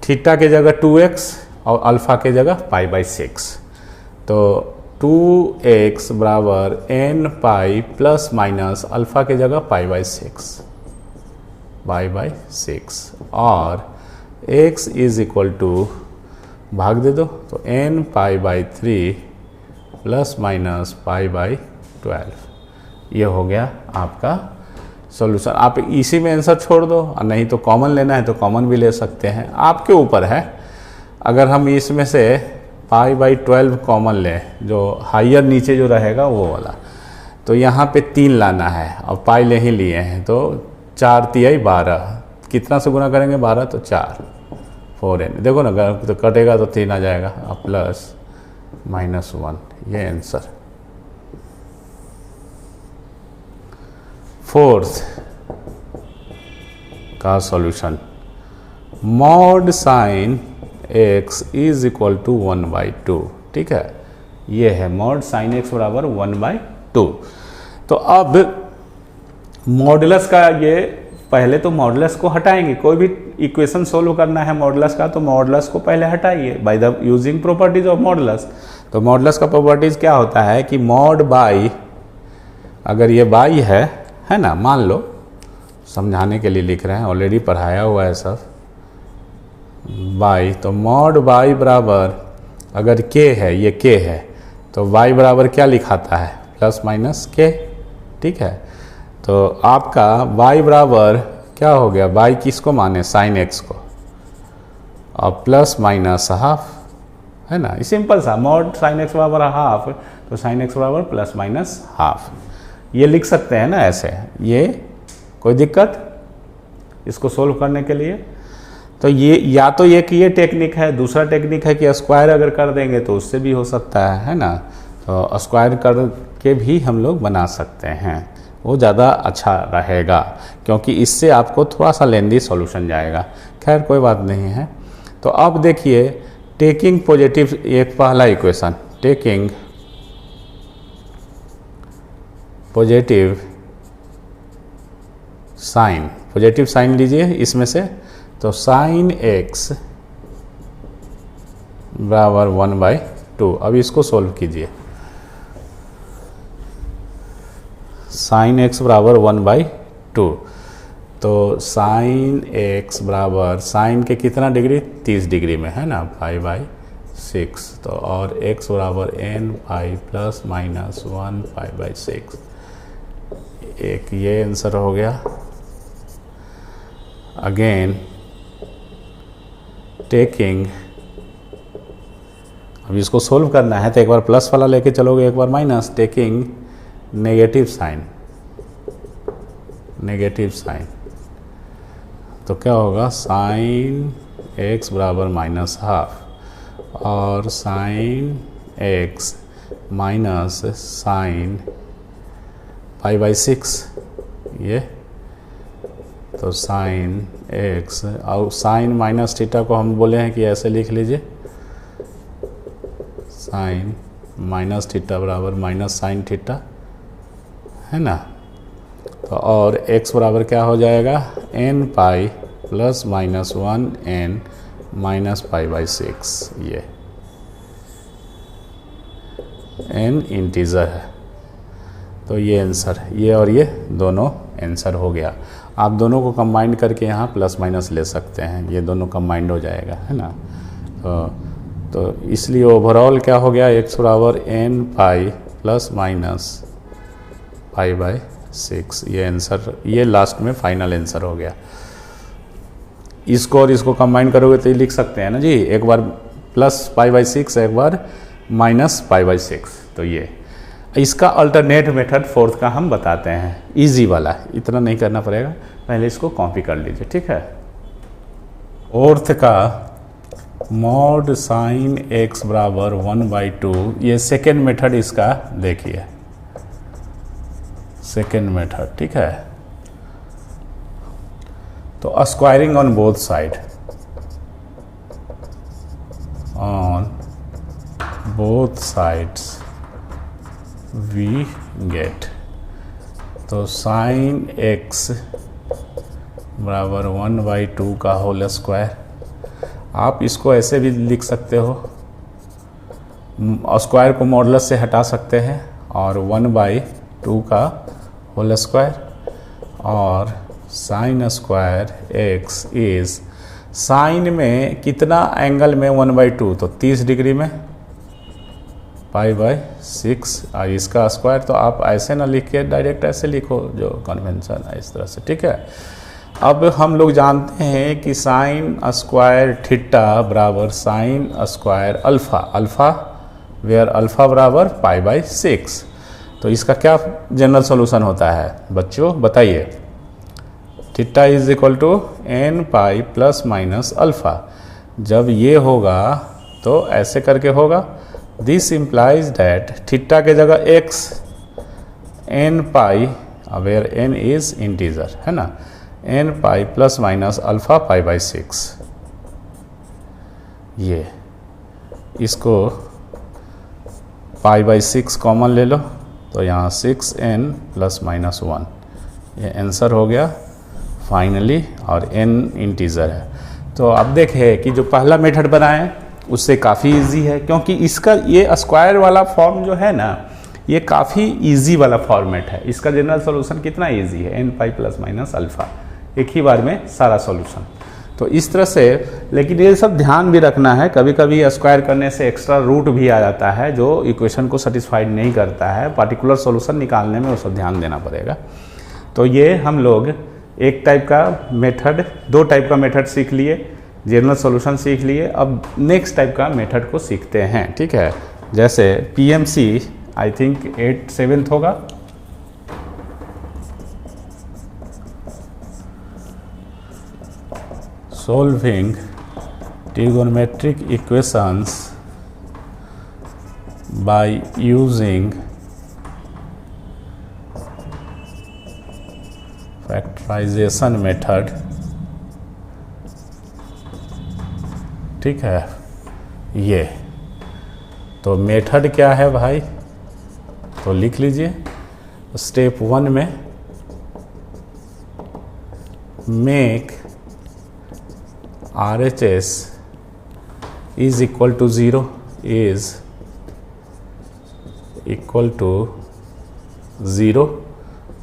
थीटा के जगह 2x और अल्फा के जगह π/6, तो 2x बराबर n pi plus minus alpha के जगह π/6 और x इज इक्वल टू भाग दे दो, तो n π/3 प्लस माइनस π/12। ये हो गया आपका सॉल्यूशन। आप इसी में आंसर छोड़ दो, और नहीं तो कॉमन लेना है तो कॉमन भी ले सकते हैं, आपके ऊपर है। अगर हम इसमें से π/12 कॉमन लें, जो हाइयर नीचे जो रहेगा वो वाला, तो यहाँ पे 3 लाना है, और पाई ले ही लिए हैं, तो 4 तिहाई 12, कितना से गुना करेंगे 12, तो 4 4n, देखो ना तो कटेगा तो 3 आ जाएगा, और प्लस -1, ये आंसर। फोर्थ का solution, mod sine x is equal to 1/2, ठीक है, ये है मॉड साइन x बराबर 1/2। तो अब मॉडुलस का, ये पहले तो मॉडुलस को हटाएंगे, कोई भी इक्वेशन सोल्व करना है मॉडुलस का, तो मॉडुलस को पहले हटाइए by the using properties of modulus. तो मॉडुलस का प्रॉपर्टीज क्या होता है कि मॉड बाई, अगर ये बाई है ना, मान लो समझाने के लिए लिख रहे हैं, ऑलरेडी पढ़ाया हुआ है सब, बाई, तो मॉड बाई बराबर, अगर k है, ये k है, तो y बराबर क्या लिखाता है, प्लस माइनस k, ठीक है। तो आपका y बराबर क्या हो गया, y किसको माने, साइन x को, और प्लस माइनस हाफ, है ना, सिंपल सा, मॉड साइन x बराबर हाफ, तो साइन x बराबर प्लस माइनस हाफ, ये लिख सकते हैं ना ऐसे, ये कोई दिक्कत इसको सोल्व करने के लिए। तो ये या तो ये टेक्निक है, दूसरा टेक्निक है कि स्क्वायर अगर कर देंगे तो उससे भी हो सकता है ना, तो स्क्वायर करके भी हम लोग बना सकते हैं, वो ज़्यादा अच्छा रहेगा, क्योंकि इससे आपको थोड़ा सा लेंदी सॉल्यूशन जाएगा। खैर कोई बात नहीं है। तो अब देखिए, टेकिंग पॉजिटिव, एक पहला इक्वेशन, टेकिंग पॉजिटिव साइन लीजिए इसमें से, तो साइन x बराबर 1/2। अब इसको सोल्व कीजिए, साइन x बराबर 1/2, तो साइन x बराबर, साइन के कितना डिग्री, 30 डिग्री में, है ना, π/6, तो और x बराबर n पाई प्लस माइनस 1 π/6, एक ये आंसर हो गया। अगेन टेकिंग, अब इसको सोल्व करना है तो एक बार प्लस वाला लेके चलोगे, एक बार माइनस, टेकिंग नेगेटिव साइन, तो क्या होगा, साइन x बराबर माइनस हाफ, और साइन x माइनस साइन π/6, ये, तो साइन x, और साइन माइनस थीटा को हम बोले हैं कि ऐसे लिख लीजिए, साइन माइनस थीटा बराबर माइनस साइन थीटा, है ना। तो और x बराबर क्या हो जाएगा, n pi plus minus 1n minus π/6, ये n इंटीजर है, तो ये आंसर, ये और ये दोनों आंसर हो गया। आप दोनों को कंबाइंड करके यहाँ प्लस माइनस ले सकते हैं, ये दोनों कंबाइंड हो जाएगा, है ना। तो इसलिए ओवरऑल क्या हो गया, x बराबर n pi plus minus pi by 6, ये आंसर, ये लास्ट में फाइनल आंसर हो गया। इसको और इसको कंबाइन करोगे तो ये लिख सकते हैं ना जी, एक बार प्लस पाई बाई 6, एक बार माइनस पाई बाई 6। तो ये इसका अल्टरनेट मेथड फोर्थ का हम बताते हैं, इजी वाला, इतना नहीं करना पड़ेगा, पहले इसको कॉपी कर लीजिए, ठीक है। फोर्थ का मॉड साइन x बराबर 1/2, ये सेकेंड मेथड इसका देखिए, सेकेंड मेथड, ठीक है। तो squaring on both side, on both sides we get, तो साइन x बराबर 1/2 का होल स्क्वायर। आप इसको ऐसे भी लिख सकते हो, स्क्वायर को मॉडुलस से हटा सकते हैं, और 1/2 का होल स्क्वायर, और sine square x is, sine में कितना एंगल में 1/2, तो 30 डिग्री में, पाई बाय 6, और इसका स्क्वायर तो आप ऐसे ना लिख के डायरेक्ट ऐसे लिखो, जो कन्वेंशन है इस तरह से, ठीक है। अब हम लोग जानते हैं कि साइन स्क्वायर थीटा बराबर sine square alpha, alpha where alpha बराबर पाई बाय 6। तो इसका क्या जनरल सॉल्यूशन होता है बच्चों, बताइए। Theta is equal to n pi plus minus alpha. जब ये होगा तो ऐसे करके होगा, दिस इम्प्लाइज दैट थीटा के जगह x n pi, where n is integer, है ना, n pi plus minus alpha pi by 6। ये इसको पाई बाई 6 कॉमन ले लो, तो यहाँ 6n प्लस माइनस 1, ये आंसर हो गया फाइनली, और n इंटीजर है। तो अब देखें कि जो पहला मेथड बनाए उससे काफ़ी इजी है, क्योंकि इसका ये स्क्वायर वाला फॉर्म जो है ना, ये काफ़ी इजी वाला फॉर्मेट है। इसका जनरल सॉल्यूशन कितना इजी है, n pi plus minus alpha, एक ही बार में सारा सॉल्यूशन। तो इस तरह से, लेकिन ये सब ध्यान भी रखना है, कभी कभी स्क्वायर करने से एक्स्ट्रा रूट भी आ जाता है जो इक्वेशन को सेटिस्फाइड नहीं करता है, पार्टिकुलर सॉल्यूशन निकालने में वो सब ध्यान देना पड़ेगा। तो ये हम लोग एक टाइप का मेथड, दो टाइप का मेथड सीख लिए, जनरल सॉल्यूशन सीख लिए। अब नेक्स्ट टाइप का मेथड को सीखते हैं, ठीक है। जैसे PMC आई थिंक 7th होगा, solving trigonometric equations by using factorization method, ठीक है। ये तो मेथड क्या है भाई, तो लिख लीजिए। स्टेप 1 में make RHS is equal to 0, is equal to 0।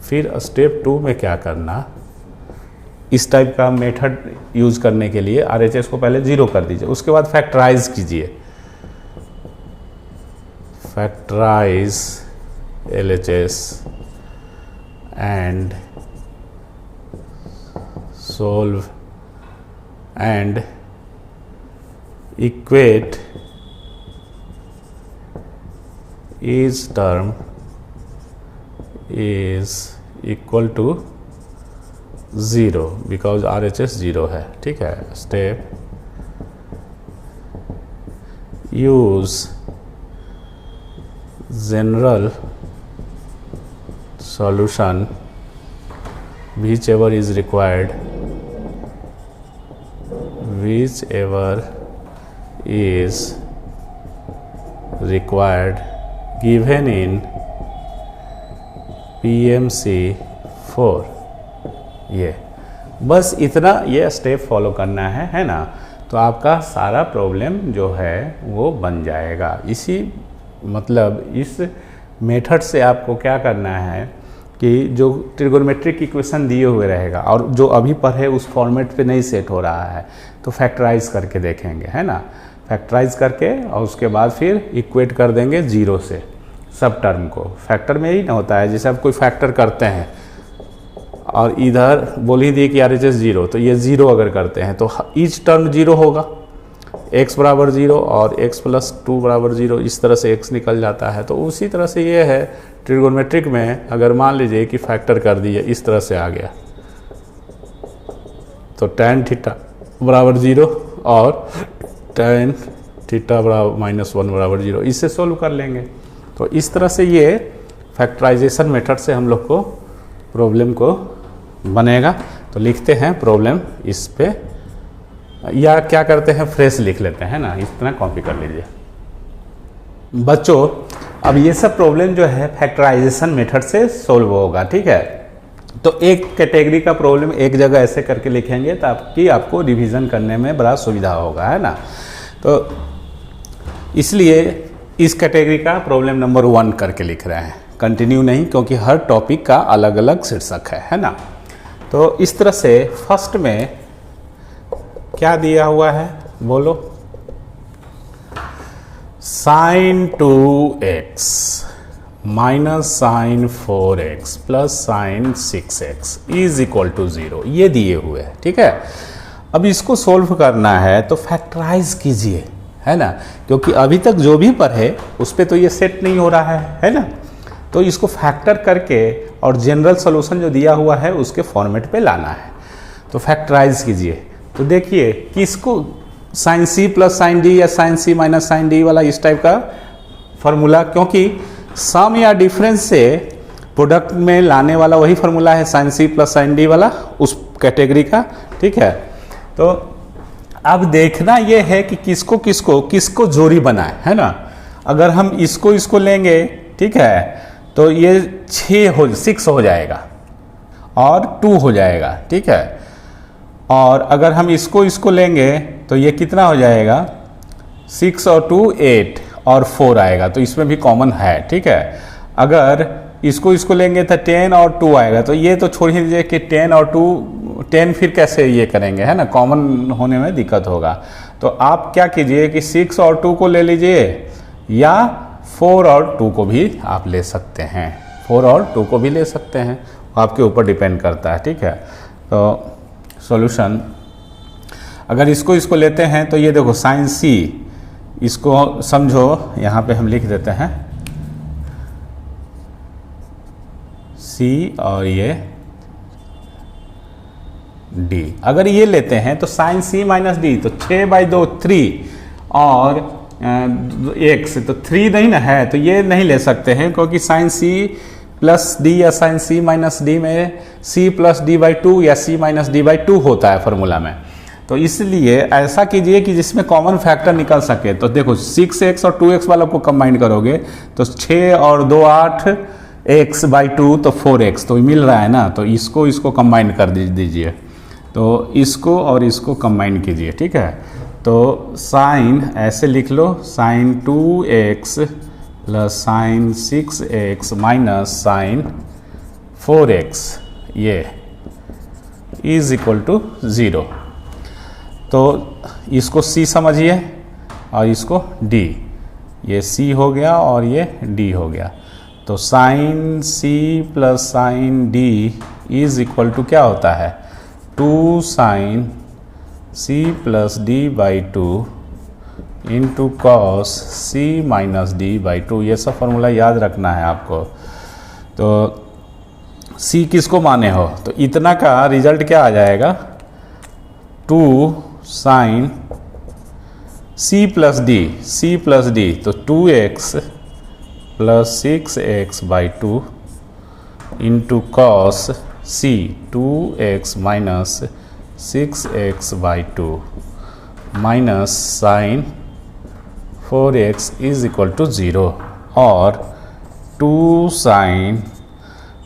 फिर स्टेप 2 में क्या करना, इस टाइप का मेथड यूज करने के लिए RHS को पहले 0 कर दीजिए, उसके बाद फैक्टराइज कीजिए, factorise LHS and solve and equate each term is equal to 0 because RHS 0 है, ठीक है। Step use general solution whichever is required, whichever is required given in PMC 4। ये बस इतना, ये स्टेप फॉलो करना है ना, तो आपका सारा प्रॉब्लम जो है वो बन जाएगा। इसी मतलब इस मेथड से आपको क्या करना है कि जो ट्रिगोनोमेट्रिक इक्वेशन दिए हुए रहेगा और जो अभी पर है उस फॉर्मेट पे नहीं सेट हो रहा है, तो फैक्टराइज करके देखेंगे, है ना। फैक्टराइज करके और उसके बाद फिर इक्वेट कर देंगे 0 से सब टर्म को। फैक्टर में ही ना होता है, जैसे आप कोई फैक्टर करते हैं और इधर बोल ही दिए कि RHS 0, तो ये 0 अगर करते हैं तो ईच टर्म 0 होगा, x बराबर 0 और x प्लस 2 बराबर 0, इस तरह से x निकल जाता है। तो उसी तरह से ये है ट्रिगोनोमेट्रिक में, अगर मान लीजिए कि फैक्टर कर दिए इस तरह से आ गया, तो tan थीटा बराबर 0 और tan थीटा बराबर -1 बराबर 0, इससे सोल्व कर लेंगे। तो इस तरह से ये फैक्टराइजेशन मेथड से हम लोग को प्रॉब्लम को बनेगा। तो लिखते हैं प्रॉब्लम इस पे, या क्या करते हैं फ्रेश लिख लेते हैं ना, इस तरह कॉपी कर लीजिए बच्चों। अब ये सब प्रॉब्लम जो है फैक्टराइजेशन मेथड से सोल्व होगा, ठीक है। तो एक कैटेगरी का प्रॉब्लम एक जगह ऐसे करके लिखेंगे ताकि आपको रिवीजन करने में बड़ा सुविधा होगा, है ना। तो इसलिए इस कैटेगरी का प्रॉब्लम नंबर 1 करके लिख रहे हैं, कंटिन्यू नहीं, क्योंकि हर टॉपिक का अलग अलग शीर्षक है ना। तो इस तरह से फर्स्ट में क्या दिया हुआ है बोलो, sin 2x minus sin 4x plus sin 6x is equal to 0, ये दिए हुए है, ठीक है। अब इसको सोल्व करना है तो फैक्टराइज कीजिए, है ना, क्योंकि अभी तक जो भी पर है उस पर तो ये सेट नहीं हो रहा है ना। तो इसको फैक्टर करके और जनरल सॉल्यूशन जो दिया हुआ है उसके फॉर्मेट पे लाना है। तो फैक्टराइज कीजिए, तो देखिए किसको sin c plus sin d या sin c minus sin d वाला इस टाइप का फार्मूला, क्योंकि सम या डिफरेंस से प्रोडक्ट में लाने वाला वही फार्मूला है sin c plus sin d वाला उस कैटेगरी का, ठीक है। तो अब देखना यह है कि किसको किसको किसको जोड़ी बनाए, है ना। अगर हम इसको इसको लेंगे, ठीक है, तो ये 6 हो जाएगा और 2 हो जाएगा, ठीक है। और अगर हम इसको इसको लेंगे तो ये कितना हो जाएगा, 6 और 2 8 और 4 आएगा, तो इसमें भी कॉमन है, ठीक है। अगर इसको इसको लेंगे तो 10 और 2 आएगा, तो ये तो छोड़ ही दीजिए कि 10 और 2 10 फिर कैसे ये करेंगे, है ना, कॉमन होने में दिक्कत होगा। तो आप क्या कीजिए कि 6 और 2 को ले लीजिए या 4 और 2 को भी आप ले सकते हैं, 4 और 2 को भी ले सकते हैं, आपके ऊपर डिपेंड करता है, ठीक है। तो सॉल्यूशन अगर इसको इसको लेते हैं तो ये देखो sin c, इसको समझो यहाँ पे हम लिख देते हैं c और ये d। अगर ये लेते हैं तो sin c माइनस d, तो 6/2 3 और x, तो 3 नहीं ना है, तो ये नहीं ले सकते हैं, क्योंकि sin c प्लस d या sin c माइनस d में c प्लस d/2 या c माइनस d/2 होता है फार्मूला में। तो इसलिए ऐसा कीजिए कि जिसमें कॉमन फैक्टर निकल सके। तो देखो 6x और 2x वाला को कंबाइन करोगे तो 6 और 2 8 x/2, तो 4x तो मिल रहा है ना। तो इसको इसको कंबाइन कर दीजिए, तो इसको और इसको कंबाइन कीजिए, ठीक है। तो साइन ऐसे लिख लो, sin 2x plus sin 6x minus sin 4x, ये इज इक्वल टू 0। तो इसको c समझिए और इसको d, ये c हो गया और ये d हो गया। तो sin c plus sin d is equal to क्या होता है, 2 sin c plus d/2 into cos c minus d/2। ये सब फॉर्मूला याद रखना है आपको। तो c किसको माने हो, तो इतना का रिजल्ट क्या आ जाएगा, 2 sin c प्लस d, तो 2x plus 6x/2 into cos c 2x minus 6x/2 minus sine 4x is equal to 0, और 2 sin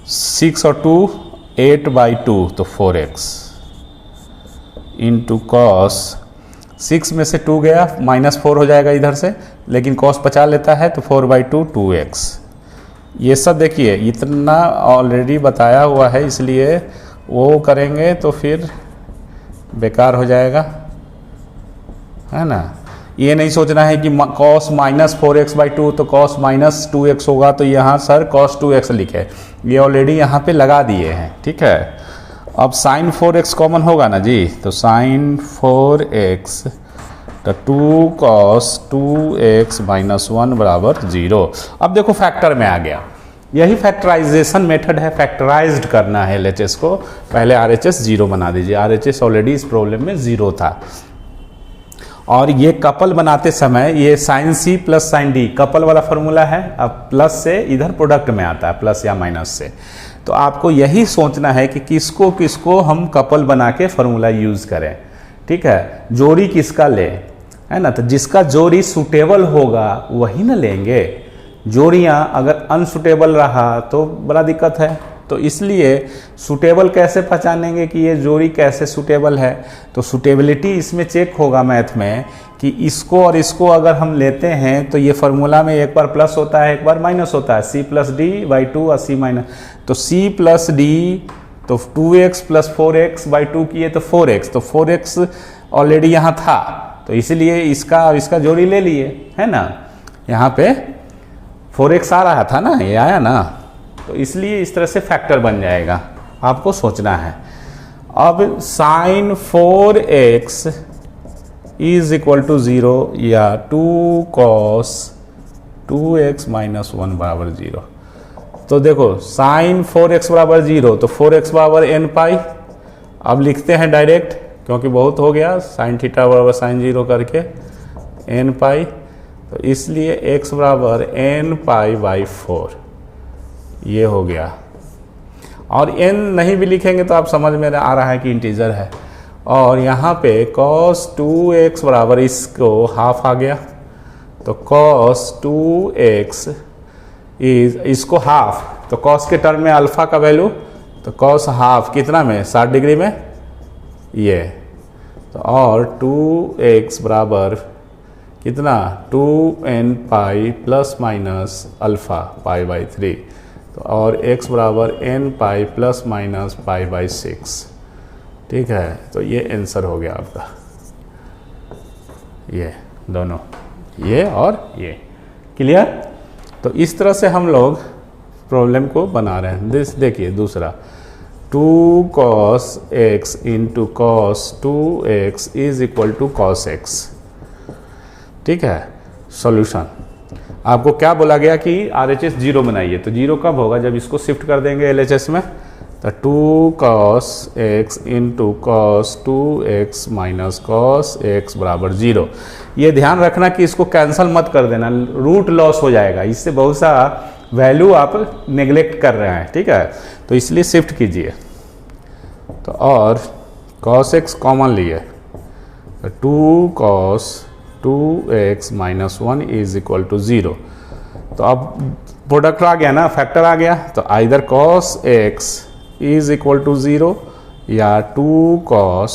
6 और 2 8/2, तो 4x इंटू कॉस 6 में से 2 गया -4 हो जाएगा इधर से, लेकिन कॉस बचा लेता है, तो 4/2 2x ये सब देखिए इतना ऑलरेडी बताया हुआ है, इसलिए वो करेंगे तो फिर बेकार हो जाएगा, है ना। ये नहीं सोचना है कि cos माइनस 4x/2 तो cos माइनस 2x होगा, तो यहाँ सर cos 2x लिखे, ये ऑलरेडी यहाँ पे लगा दिए हैं, ठीक है। अब sin 4x कॉमन होगा ना जी, तो sin 4x तो 2 cos 2x - 1 बराबर 0। अब देखो फैक्टर में आ गया, यही फैक्टराइजेशन मेथड है, फैक्टराइज्ड करना है LHS को। पहले RHS 0 बना दीजिए, RHS ऑलरेडी इस प्रॉब्लम में 0 था। और ये कपल बनाते समय ये sin C plus sin D couple वाला फॉर्मूला है, अब प्लस से इधर प्रोडक्ट में आता है, प्लस या माइनस से। तो आपको यही सोचना है कि किसको किसको हम कपल बना के फॉर्मूला यूज़ करें, ठीक है। जोड़ी किसका ले, है ना, तो जिसका जोड़ी सूटेबल होगा वही ना लेंगे। जोड़ियाँ अगर अनसुटेबल रहा तो बड़ा दिक्कत है। तो इसलिए सूटेबल कैसे पहचानेंगे कि ये जोड़ी कैसे सूटेबल है, तो सूटेबिलिटी इसमें चेक होगा मैथ में कि इसको और इसको अगर हम लेते हैं तो ये फार्मूला में एक बार प्लस होता है एक बार माइनस होता है, C+D/2 और C माइनस, तो C+D तो 2x + 4x/2 किए तो 4x, तो 4x ऑलरेडी यहाँ था, तो इसलिए इसका और इसका जोड़ी ले लिए, है ना। यहाँ पे 4x आ रहा था ना, ये आया ना, तो इसलिए इस तरह से फैक्टर बन जाएगा, आपको सोचना है। अब sin 4x = 0 या 2 cos 2x - 1 बराबर 0। तो देखो sin 4x बराबर 0, तो 4x बराबर n π। अब लिखते हैं डायरेक्ट, क्योंकि बहुत हो गया, sin θ बराबर sin 0 करके n π, तो इसलिए x बराबर n π/4 ये हो गया। और n नहीं भी लिखेंगे तो आप समझ में आ रहा है कि इंटीजर है। और यहाँ पे cos 2x बराबर इसको हाफ आ गया, तो cos 2x इसको हाफ, तो cos के टर्म में अल्फा का वैल्यू, तो cos हाफ कितना में 60 डिग्री में ये, तो और 2x बराबर कितना 2nπ प्लस माइनस अल्फा π/3, तो और x बराबर n π प्लस माइनस π/6, ठीक है। तो ये आंसर हो गया आपका, ये दोनों, ये और ये, क्लियर। तो इस तरह से हम लोग प्रॉब्लम को बना रहे हैं। देखिए दूसरा, 2 cos x × cos 2x = cos x, ठीक है। सॉल्यूशन आपको क्या बोला गया कि RHS 0 बनाइए, तो 0 कब होगा, जब इसको शिफ्ट कर देंगे LHS में, तो 2 cos x × cos 2x - cos x बराबर 0। ये ध्यान रखना कि इसको कैंसिल मत कर देना, रूट लॉस हो जाएगा, इससे बहुत सा वैल्यू आप नेग्लेक्ट कर रहे हैं, ठीक है। तो इसलिए शिफ्ट कीजिए, तो और cos x कॉमन लिए, तो 2 cos 2x - 1 = 0। तो अब प्रोडक्ट आ गया ना, फैक्टर आ गया, तो आइदर cos x = 0 या 2 cos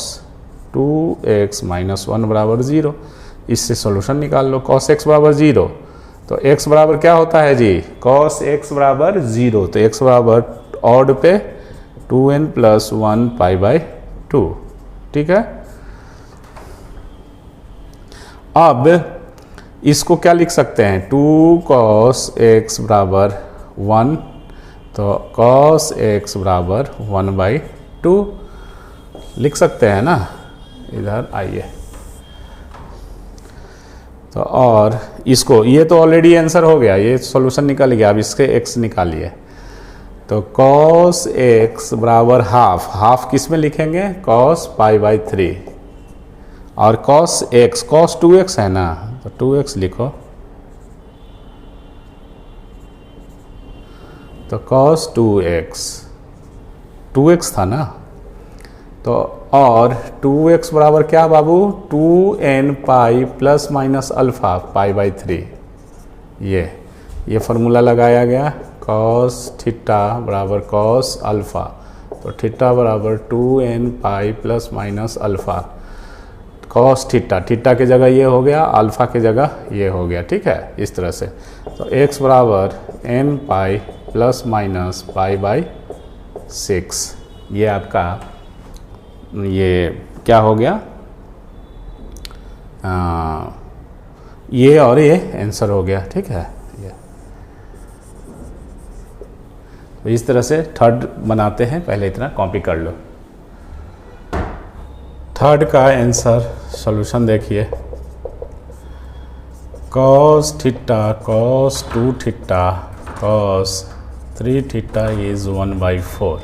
2x - 1 बराबर 0। इससे सॉल्यूशन निकाल लो। cos x बराबर 0, तो x बराबर क्या होता है जी, cos x बराबर 0, तो x बराबर ऑड पे 2n + 1 π/2, ठीक है। अब इसको क्या लिख सकते हैं, 2 cos x बराबर 1, तो cos x बराबर 1/2 लिख सकते हैं ना। इधर आइए, तो और इसको, ये तो ऑलरेडी आंसर हो गया, ये सॉल्यूशन निकल गया। अब इसके x निकालिए, तो cos x बराबर हाफ किस में लिखेंगे, cos π/3, और cos x cos 2x है ना, तो 2x लिखो, तो cos 2x था ना, तो और 2x बराबर क्या बाबू, 2nπ प्लस माइनस अल्फा π/3, ये फार्मूला लगाया गया। cos थीटा बराबर cos अल्फा, तो थीटा बराबर 2nπ plus minus alpha, cos theta के जगह ये हो गया, अल्फा के जगह ये हो गया, ठीक है। इस तरह से तो x बराबर n pi plus minus pi by 6, ये आपका ये क्या हो गया, ये और ये आंसर हो गया। ठीक है, ये तो इस तरह से थर्ड बनाते हैं, पहले इतना कॉपी कर लो। थर्ड का आंसर सॉल्यूशन देखिए, cos theta cos 2 theta cos 3 theta is 1/4।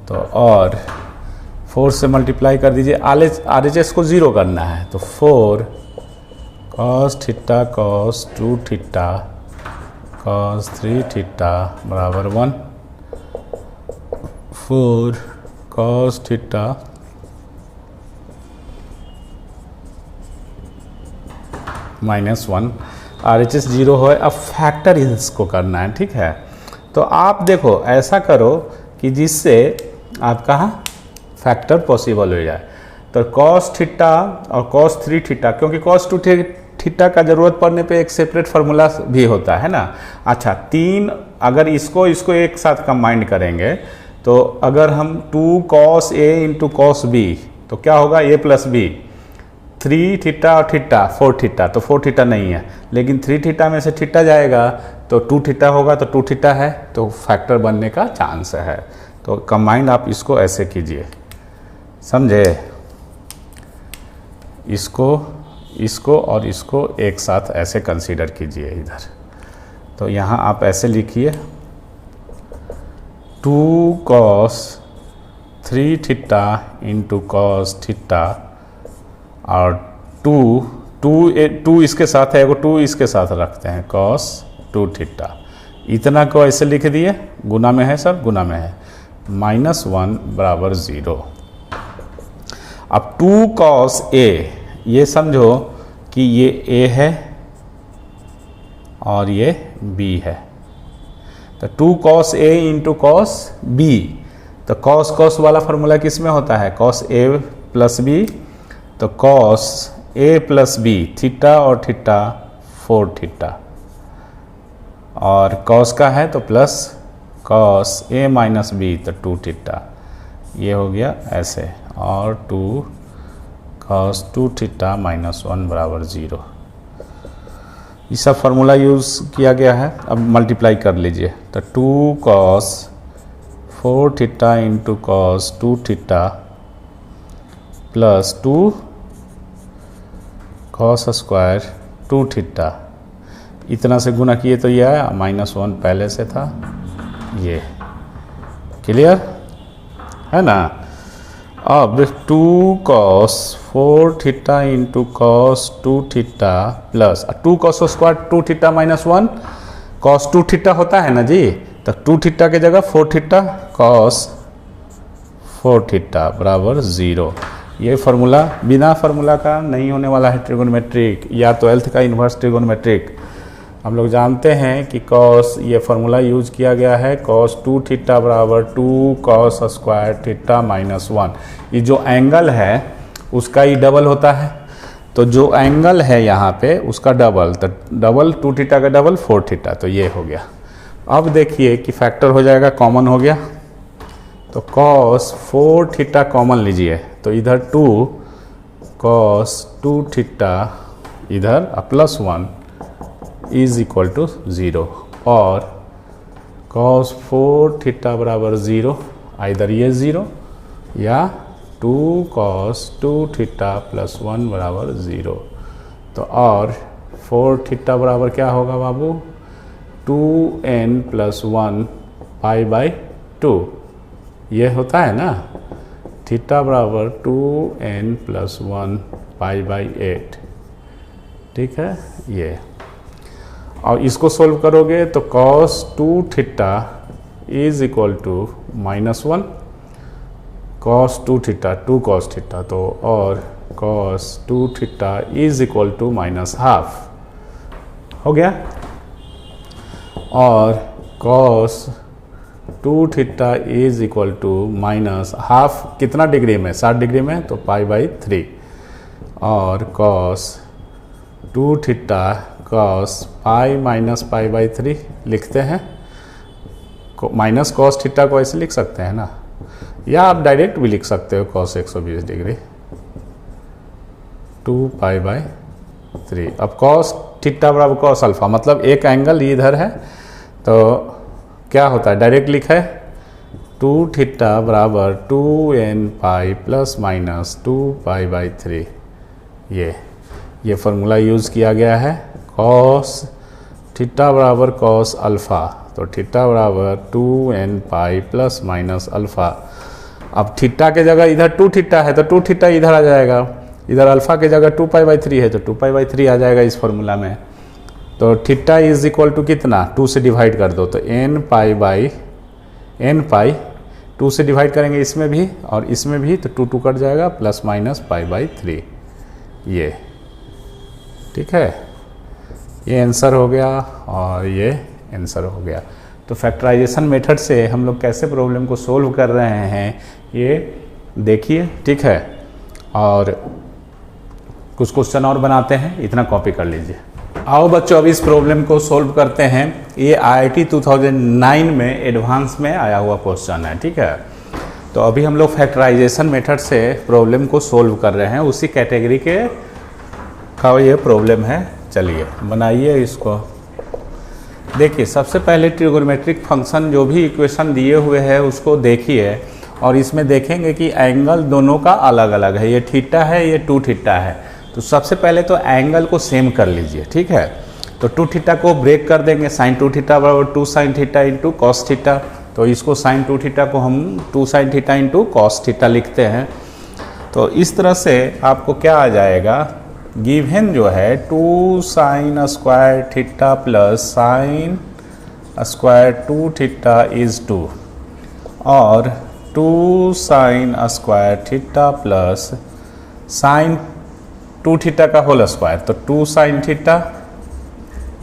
तो और 4 से मल्टीप्लाई कर दीजिए, RHS को 0 करना है, तो 4 cos theta cos 2 theta cos 3 theta बराबर 1, 4 cos थीटा -1, RHS 0 है। अब फैक्टर इसको करना है। ठीक है, तो आप देखो ऐसा करो कि जिससे आपका फैक्टर पॉसिबल हो जाए। तो cos थीटा और cos 3 थीटा, क्योंकि cos 2 थीटा का ज़रूरत पड़ने पे एक सेपरेट फार्मूला भी होता है ना। अच्छा, 3 अगर इसको एक साथ कंबाइंड करेंगे तो अगर हम 2 cos A into cos B, तो क्या होगा, A प्लस B, 3 थीटा और थीटा 4 थीटा, तो 4 थीटा नहीं है, लेकिन 3 थीटा में से थीटा जाएगा तो 2 थीटा होगा, तो 2 थीटा है, तो फैक्टर बनने का चांस है। तो कंबाइंड आप इसको ऐसे कीजिए, समझे, इसको और इसको एक साथ ऐसे कंसीडर कीजिए इधर। तो यहाँ आप ऐसे लिखिए 2 cos 3 theta into cos theta और 2 इसके साथ है, 2 इसके साथ रखते हैं cos 2 थीटा, इतना को ऐसे लिख दिए, गुना में है सर, गुना में है, -1 बराबर 0। अब 2 cos A, ये समझो कि ये A है और ये B है, तो 2 cos A into cos B, तो cos वाला फार्मूला किस में होता है, cos A प्लस B, तो cos A plus B, theta और थीटा 4 थीटा, और cos का है तो plus cos A minus B, तो 2 थीटा, ये हो गया ऐसे, और 2 cos 2 थीटा -1 बराबर 0। ये सब फार्मूला यूज़ किया गया है। अब मल्टीप्लाई कर लीजिए, तो 2 cos 4 theta into cos 2 theta plus 2 cos square 2 theta, इतना से गुना किए तो ये आया, -1 पहले से था, ये क्लियर है ना। अब 2 cos 4 theta into cos 2 theta plus 2 cos square 2 theta -1 cos 2 theta होता है ना जी, तो 2 थीटा के जगह 4 थीटा cos 4 थीटा बराबर 0। ये फार्मूला बिना फार्मूला का नहीं होने वाला है ट्रिगोनोमेट्रिक, या तो 12th का इन्वर्स ट्रिगोनोमेट्रिक। हम लोग जानते हैं कि cos, ये फार्मूला यूज किया गया है, cos 2 थीटा बराबर 2 cos स्क्वायर थीटा -1। ये जो एंगल है उसका ही डबल होता है, तो जो एंगल है यहाँ पे उसका डबल, तो डबल 2 थीटा का डबल 4 थीटा, तो ये हो गया। अब देखिए कि फैक्टर हो जाएगा, कॉमन हो गया, तो cos 4 थीटा कॉमन लीजिए, तो इधर 2 cos 2 थीटा इधर प्लस 1 इज इक्वल टू 0, और cos 4 थीटा बराबर 0, इधर ये 0 या 2 cos 2 थीटा प्लस 1 बराबर 0। तो और 4 थीटा बराबर क्या होगा बाबू, 2n प्लस 1 पाई बाई 2, ये होता है ना, थीटा बराबर 2n प्लस 1 पाई बाई 8। ठीक है, ये, और इसको सोल्व करोगे तो cos 2 theta is equal to -1 cos 2 theta 2 cos theta, तो और cos 2 theta is equal to -12 हो गया, और cos 2 theta is equal to -12 कितना डिग्री में, 60 डिग्री में, तो पाई बाई 3, और cos 2 theta cos pi minus pi by 3 लिखते हैं। माइनस कॉस थीटा को ऐसे लिख सकते हैं ना, या आप डायरेक्ट भी लिख सकते हो कॉस 120 डिग्री 2 पाई बाई 3। अब कॉस थीटा बराबर कॉस अल्फा, मतलब एक एंगल इधर है तो क्या होता है, डायरेक्ट लिखा है 2 थीटा बराबर 2n pi plus minus 2 pi by 3। ये फार्मूला यूज़ किया गया है। कॉस थीटा बराबर कॉस अल्फ़ा, तो थीटा बराबर 2n pi plus minus alpha. अब थीटा के जगह इधर 2 थीटा है तो 2 थीटा इधर आ जाएगा, इधर अल्फ़ा के जगह 2 पाई बाई 3 है तो 2 पाई बाई 3 आ जाएगा इस फार्मूला में। तो थीटा इज इक्वल टू कितना, 2 से डिवाइड कर दो तो n पाई बाई n पाई, 2 से डिवाइड करेंगे इसमें भी और इसमें भी तो 2 2 कट जाएगा प्लस माइनस पाई बाई 3। ये ठीक है, ये आंसर हो गया और ये आंसर हो गया। तो फैक्टराइजेशन मेथड से हम लोग कैसे प्रॉब्लम को सोल्व कर रहे हैं ये देखिए, ठीक है। और कुछ क्वेश्चन और बनाते हैं, इतना कॉपी कर लीजिए। आओ बच्चों अब इस प्रॉब्लम को सोल्व करते हैं। ये IIT 2009 में एडवांस में आया हुआ क्वेश्चन है, ठीक है। तो अभी हम लोग फैक्टराइजेशन मेथड से प्रॉब्लम को सोल्व कर रहे हैं, उसी कैटेगरी के का ये प्रॉब्लम है। चलिए बनाइए इसको। देखिए सबसे पहले ट्रिगोनोमेट्रिक फंक्शन जो भी इक्वेशन दिए हुए हैं उसको देखिए और इसमें देखेंगे कि एंगल दोनों का अलग अलग है, ये थीटा है ये 2 थीटा है। तो सबसे पहले तो एंगल को सेम कर लीजिए, ठीक है। तो 2 थीटा को ब्रेक कर देंगे, साइन 2 थीटा बराबर 2 sine theta into cos theta. तो इसको साइन 2 थीटा को हम 2 sine theta into cos theta लिखते हैं। तो इस तरह से आपको क्या आ जाएगा, गिवन जो है 2 sine square theta plus sine square 2 theta is 2 और 2 sine square theta plus sign 2 theta का होल स्क्वायर, तो 2 sine theta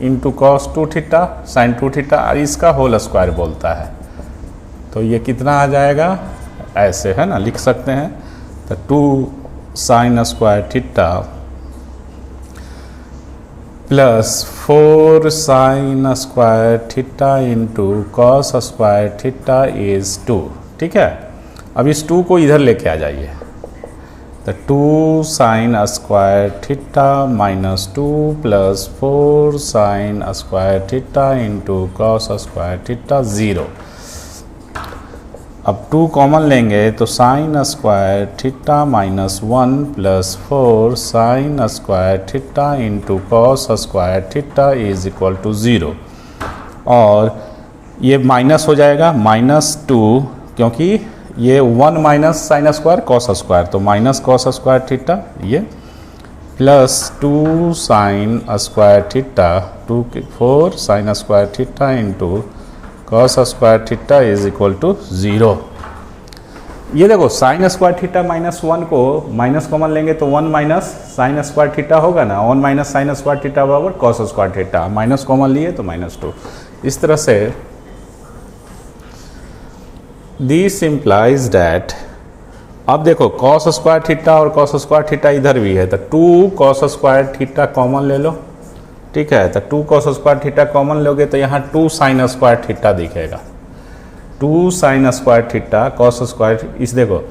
into cos 2 theta sine 2 theta और इसका होल स्क्वायर बोलता है। तो ये कितना आ जाएगा, ऐसे है ना लिख सकते हैं। तो 2 sine square theta plus 4 sine square theta into cos square theta is 2, ठीक है। अब इस 2 को इधर लेके आ जाइए, तो 2 sine square theta minus 2 plus 4 sine square theta into cos square theta 0। अब 2 कॉमन लेंगे तो sine square theta minus 1 plus 4 sine square theta into cos square theta is equal to 0। और ये माइनस हो जाएगा -2, क्योंकि ये 1 minus sine square cos square, तो माइनस कॉस स्क्वायर थीटा ये plus 2 sine square theta 4 sine square theta into cos square theta is equal to 0। ये देखो साइन स्क्वायर थीटा -1 को माइनस कॉमन लेंगे तो 1 माइनस साइन स्क्वायर थीटा होगा ना, 1 माइनस साइन स्क्वायर थीटा बराबर cos square theta, minus common लिए तो -2। इस तरह से दिस इम्प्लाइज डैट, अब देखो कॉस स्क्वायर थीटा और कॉस स्क्वायर थीटा इधर भी है, तो 2 कॉस स्क्वायर थीटा कॉमन ले लो, ठीक है। तो 2 कॉस स्क्वायर थीटा कॉमन लोगे तो यहाँ 2 साइन स्क्वायर थीटा दिखेगा, 2 sine square theta cos square, इस देखो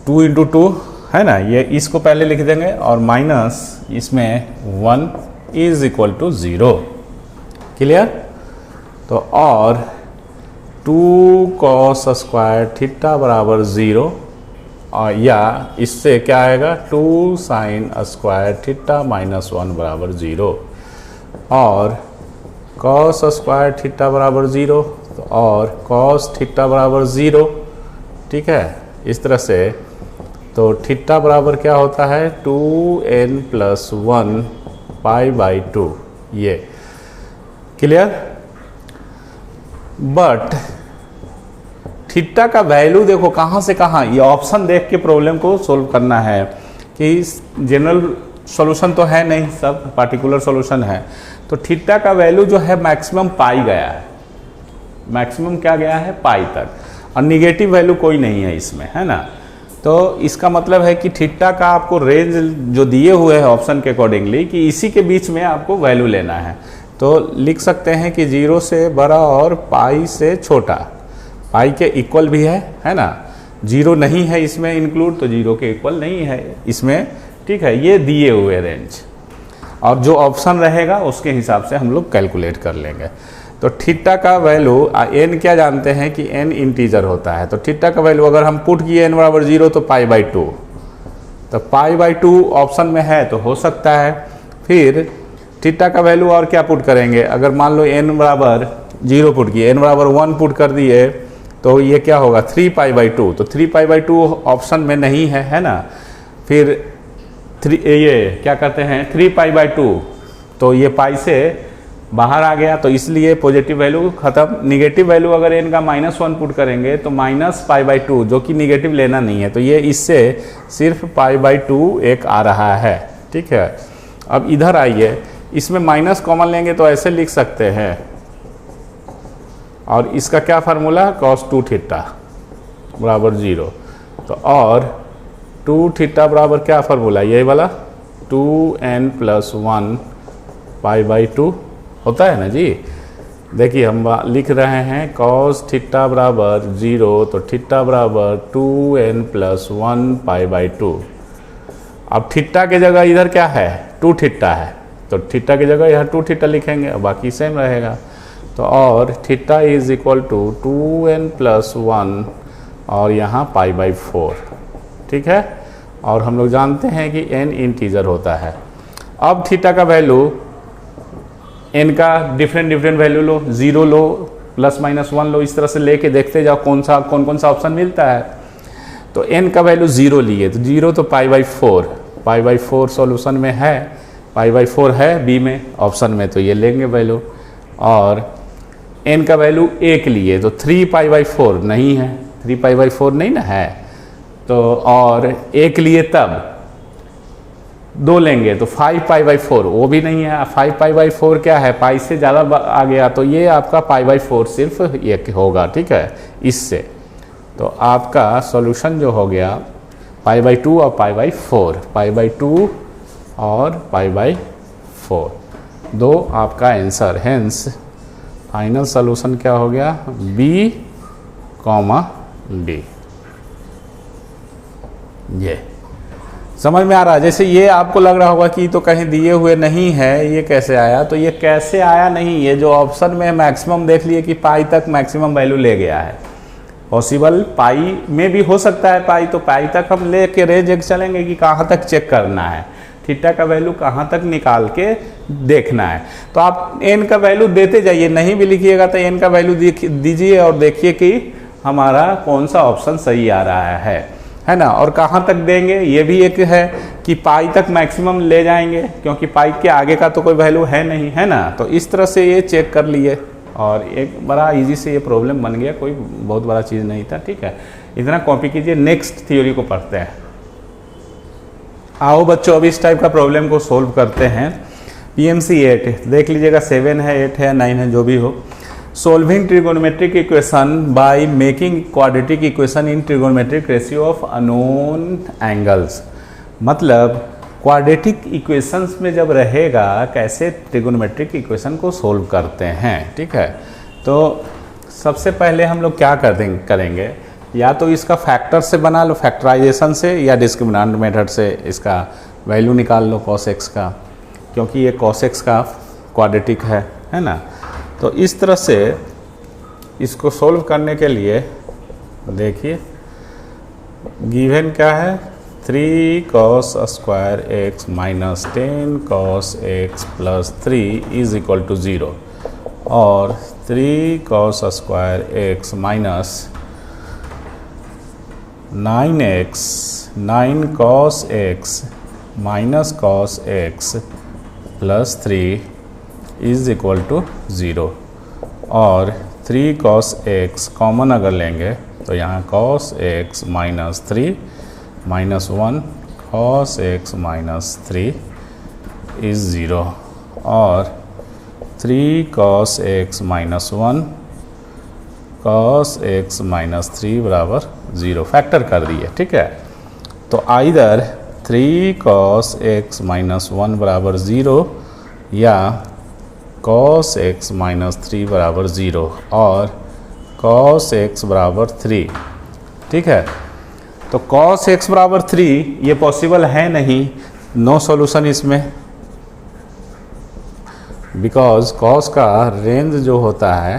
2 इंटू 2 है ना, ये इसको पहले लिख देंगे और माइनस इसमें 1 इज इक्वल टू 0, क्लियर। तो और 2 कॉस स्क्वायर थीटा बराबर 0 और या इससे क्या आएगा 2 साइन स्क्वायर थीटा -1 बराबर 0 और कॉस स्क्वायर थीटा बराबर 0 और कॉस थीटा बराबर 0, ठीक है। इस तरह से तो थीटा बराबर क्या होता है 2n प्लस 1 पाई बाई 2, ये क्लियर। बट थीटा का वैल्यू देखो कहाँ से कहाँ, ये ऑप्शन देख के प्रॉब्लम को सोल्व करना है कि जनरल सॉल्यूशन तो है नहीं, सब पार्टिकुलर सॉल्यूशन है। तो थीटा का वैल्यू जो है मैक्सिमम पाई गया है, मैक्सिमम क्या गया है पाई तक, और निगेटिव वैल्यू कोई नहीं है इसमें, है ना। तो इसका मतलब है कि थीटा का आपको रेंज जो दिए हुए हैं ऑप्शन के अकॉर्डिंगली कि इसी के बीच में आपको वैल्यू लेना है। तो लिख सकते हैं कि 0 से बड़ा और पाई से छोटा, पाई के इक्वल भी है ना। 0 नहीं है इसमें इंक्लूड, तो 0 के इक्वल नहीं है इसमें, ठीक है। ये दिए हुए रेंज, और जो ऑप्शन रहेगा उसके हिसाब से हम लोग कैलकुलेट कर लेंगे। तो थीटा का वैल्यू n क्या जानते हैं कि n इंटीजर होता है। तो थीटा का वैल्यू अगर हम पुट किए n बराबर 0 तो π/2, तो π/2 ऑप्शन में है तो हो सकता है। फिर थीटा का वैल्यू और क्या पुट करेंगे, अगर मान लो n बराबर 0 पुट किए, n बराबर 1 पुट कर दिए तो ये क्या होगा 3π/2। तो 3π/2 ऑप्शन में नहीं है ना। फिर ये क्या करते हैं 3π/2, तो ये पाई से बाहर आ गया, तो इसलिए पॉजिटिव वैल्यू खत्म। निगेटिव वैल्यू अगर n का -1 पुट करेंगे तो -π/2, जो कि निगेटिव लेना नहीं है, तो ये इससे सिर्फ π/2 एक आ रहा है, ठीक है। अब इधर आइए, इसमें माइनस कॉमन लेंगे तो ऐसे लिख सकते हैं, और इसका क्या फार्मूला cos 2 थीटा बराबर 0। तो और 2 थीटा बराबर क्या फार्मूला, ये वाला 2n+1 π/2 होता है ना जी। देखिए हम लिख रहे हैं cos थीटा बराबर 0, तो थीटा बराबर 2n+1 π/2। अब थीटा के जगह इधर क्या है 2 थीटा है, तो थीटा की जगह यहाँ 2 थीटा लिखेंगे, बाकी सेम रहेगा। तो और theta is equal to 2n+1 और यहाँ π/4, ठीक है। और हम लोग जानते हैं कि n इंटीजर होता है। अब थीटा का वैल्यू n का डिफरेंट वैल्यू लो, 0 लो, +-1 लो, इस तरह से लेके देखते जाओ कौन कौन सा ऑप्शन मिलता है। तो n का वैल्यू 0 लिए, तो 0 तो π/4 सॉल्यूशन में है, π/4 है b में ऑप्शन में, तो ये लेंगे वैल्यू। और n का वैल्यू 1 लिए, तो 3π/4 नहीं है, 3π/4 नहीं ना है, तो और 1 लिए तब 2 लेंगे तो 5π/4, वो भी नहीं है। 5π/4 क्या है, पाई से ज़्यादा आ गया, तो ये आपका π/4 सिर्फ ये होगा, ठीक है इससे। तो आपका सॉल्यूशन जो हो गया π/2 और π/4 और π/4 दो आपका आंसर। हेंस फाइनल सॉल्यूशन क्या हो गया B, D। ये समझ में आ रहा है। जैसे ये आपको लग रहा होगा कि तो कहीं दिए हुए नहीं है, ये कैसे आया, तो ये कैसे आया नहीं, ये जो ऑप्शन में मैक्सिमम देख लिए कि पाई तक मैक्सिमम वैल्यू ले गया है। पॉसिबल पाई में भी हो सकता है पाई, तो पाई तक हम ले के रेंज एक चलेंगे कि कहाँ तक चेक करना है, थीटा का वैल्यू कहाँ तक निकाल के देखना है। तो आप n का वैल्यू देते जाइए, नहीं भी लिखिएगा तो n का वैल्यू दीजिए और देखिए कि हमारा कौन सा ऑप्शन सही आ रहा है ना। और कहाँ तक देंगे ये भी एक है कि पाई तक मैक्सिमम ले जाएंगे, क्योंकि पाई के आगे का तो कोई वैल्यू है नहीं, है ना। तो इस तरह से ये चेक कर लिए और एक बड़ा इजी से ये प्रॉब्लम बन गया, कोई बहुत बड़ा चीज़ नहीं था, ठीक है। इतना कॉपी कीजिए, नेक्स्ट थ्योरी को पढ़ते हैं। आओ बच्चों अब इस टाइप का प्रॉब्लम को सोल्व करते हैं। PMC 8 देख लीजिएगा, 7 है, 8 है, 9 है, जो भी हो। Solving trigonometric equation by making quadratic equation in trigonometric ratio of unknown angles. मतलब क्वाड्रेटिक इक्वेशंस में जब रहेगा कैसे ट्रिगोनोमेट्रिक इक्वेशन को सोल्व करते हैं, ठीक है। तो सबसे पहले हम लोग क्या करेंगे, या तो इसका फैक्टर से बना लो, फैक्टराइजेशन से, या डिस्क्रिमिनेंट मेथड से इसका वैल्यू निकाल लो cos x का, क्योंकि ये cos x का क्वाड्रेटिक है ना। तो इस तरह से इसको सोल्व करने के लिए देखिए गिवन क्या है, 3 cos square x minus 10 cos x plus 3 is equal to 0, और 3 cos square x minus 9 cos x minus cos x plus 3 is equal to 0, और 3 cos x कॉमन अगर लेंगे तो यहाँ cos x minus 3 minus 1 cos x minus 3 is 0, और 3 cos x minus 1 cos x minus 3 बराबर 0 फैक्टर कर दिए, ठीक है। तो आइदर 3 cos x माइनस 1 बराबर 0 या cos x माइनस 3 बराबर 0 और cos x बराबर 3। ठीक है, तो cos x बराबर 3 ये पॉसिबल है नहीं, नो सॉल्यूशन इसमें, बिकॉज cos का रेंज जो होता है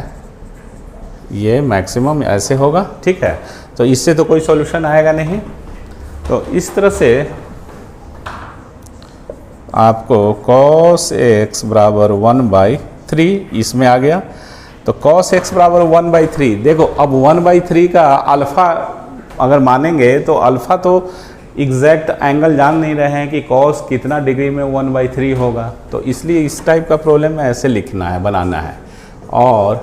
ये मैक्सिमम ऐसे होगा। ठीक है, तो इससे तो कोई सॉल्यूशन आएगा नहीं। तो इस तरह से आपको cos x बराबर 1/3 इसमें आ गया। तो cos x बराबर 1/3, देखो अब 1/3 का अल्फ़ा अगर मानेंगे तो अल्फ़ा तो एग्जैक्ट एंगल जान नहीं रहे हैं कि cos कितना डिग्री में 1/3 होगा, तो इसलिए इस टाइप का प्रॉब्लम में ऐसे लिखना है, बनाना है। और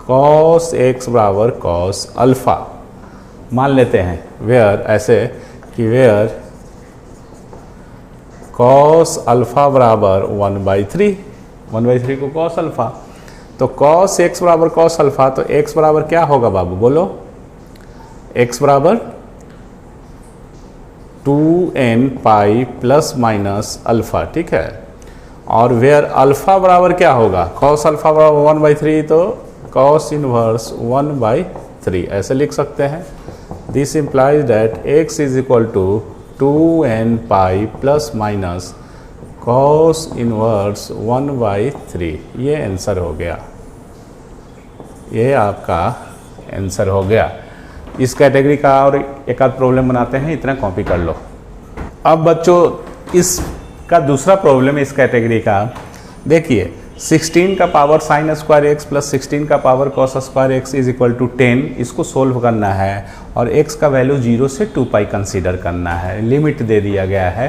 cos x बराबर cos अल्फ़ा मान लेते हैं, वेयर ऐसे कि वेयर cos अल्फ़ा बराबर 1/3 को cos अल्फ़ा, तो cos x बराबर cos अल्फ़ा, तो x बराबर क्या होगा बाबू बोलो, x बराबर 2n pi plus minus alpha. ठीक है, और वेयर अल्फ़ा बराबर क्या होगा, cos अल्फ़ा बराबर 1/3, तो cos इनवर्स 1/3 ऐसे लिख सकते हैं। This implies that x is equal to 2n pi plus minus cos inverse 1/3। ये आंसर हो गया, ये आपका आंसर हो गया। इस कैटेगरी का और एक आध प्रॉब्लम बनाते हैं, इतना कॉपी कर लो। अब बच्चों इसका दूसरा प्रॉब्लम इस कैटेगरी का देखिए, 16 का power sine square x plus 16 का power cos square x is equal to 10, इसको सोल्व करना है और x का वैल्यू 0 से 2 पाई कंसीडर करना है, लिमिट दे दिया गया है।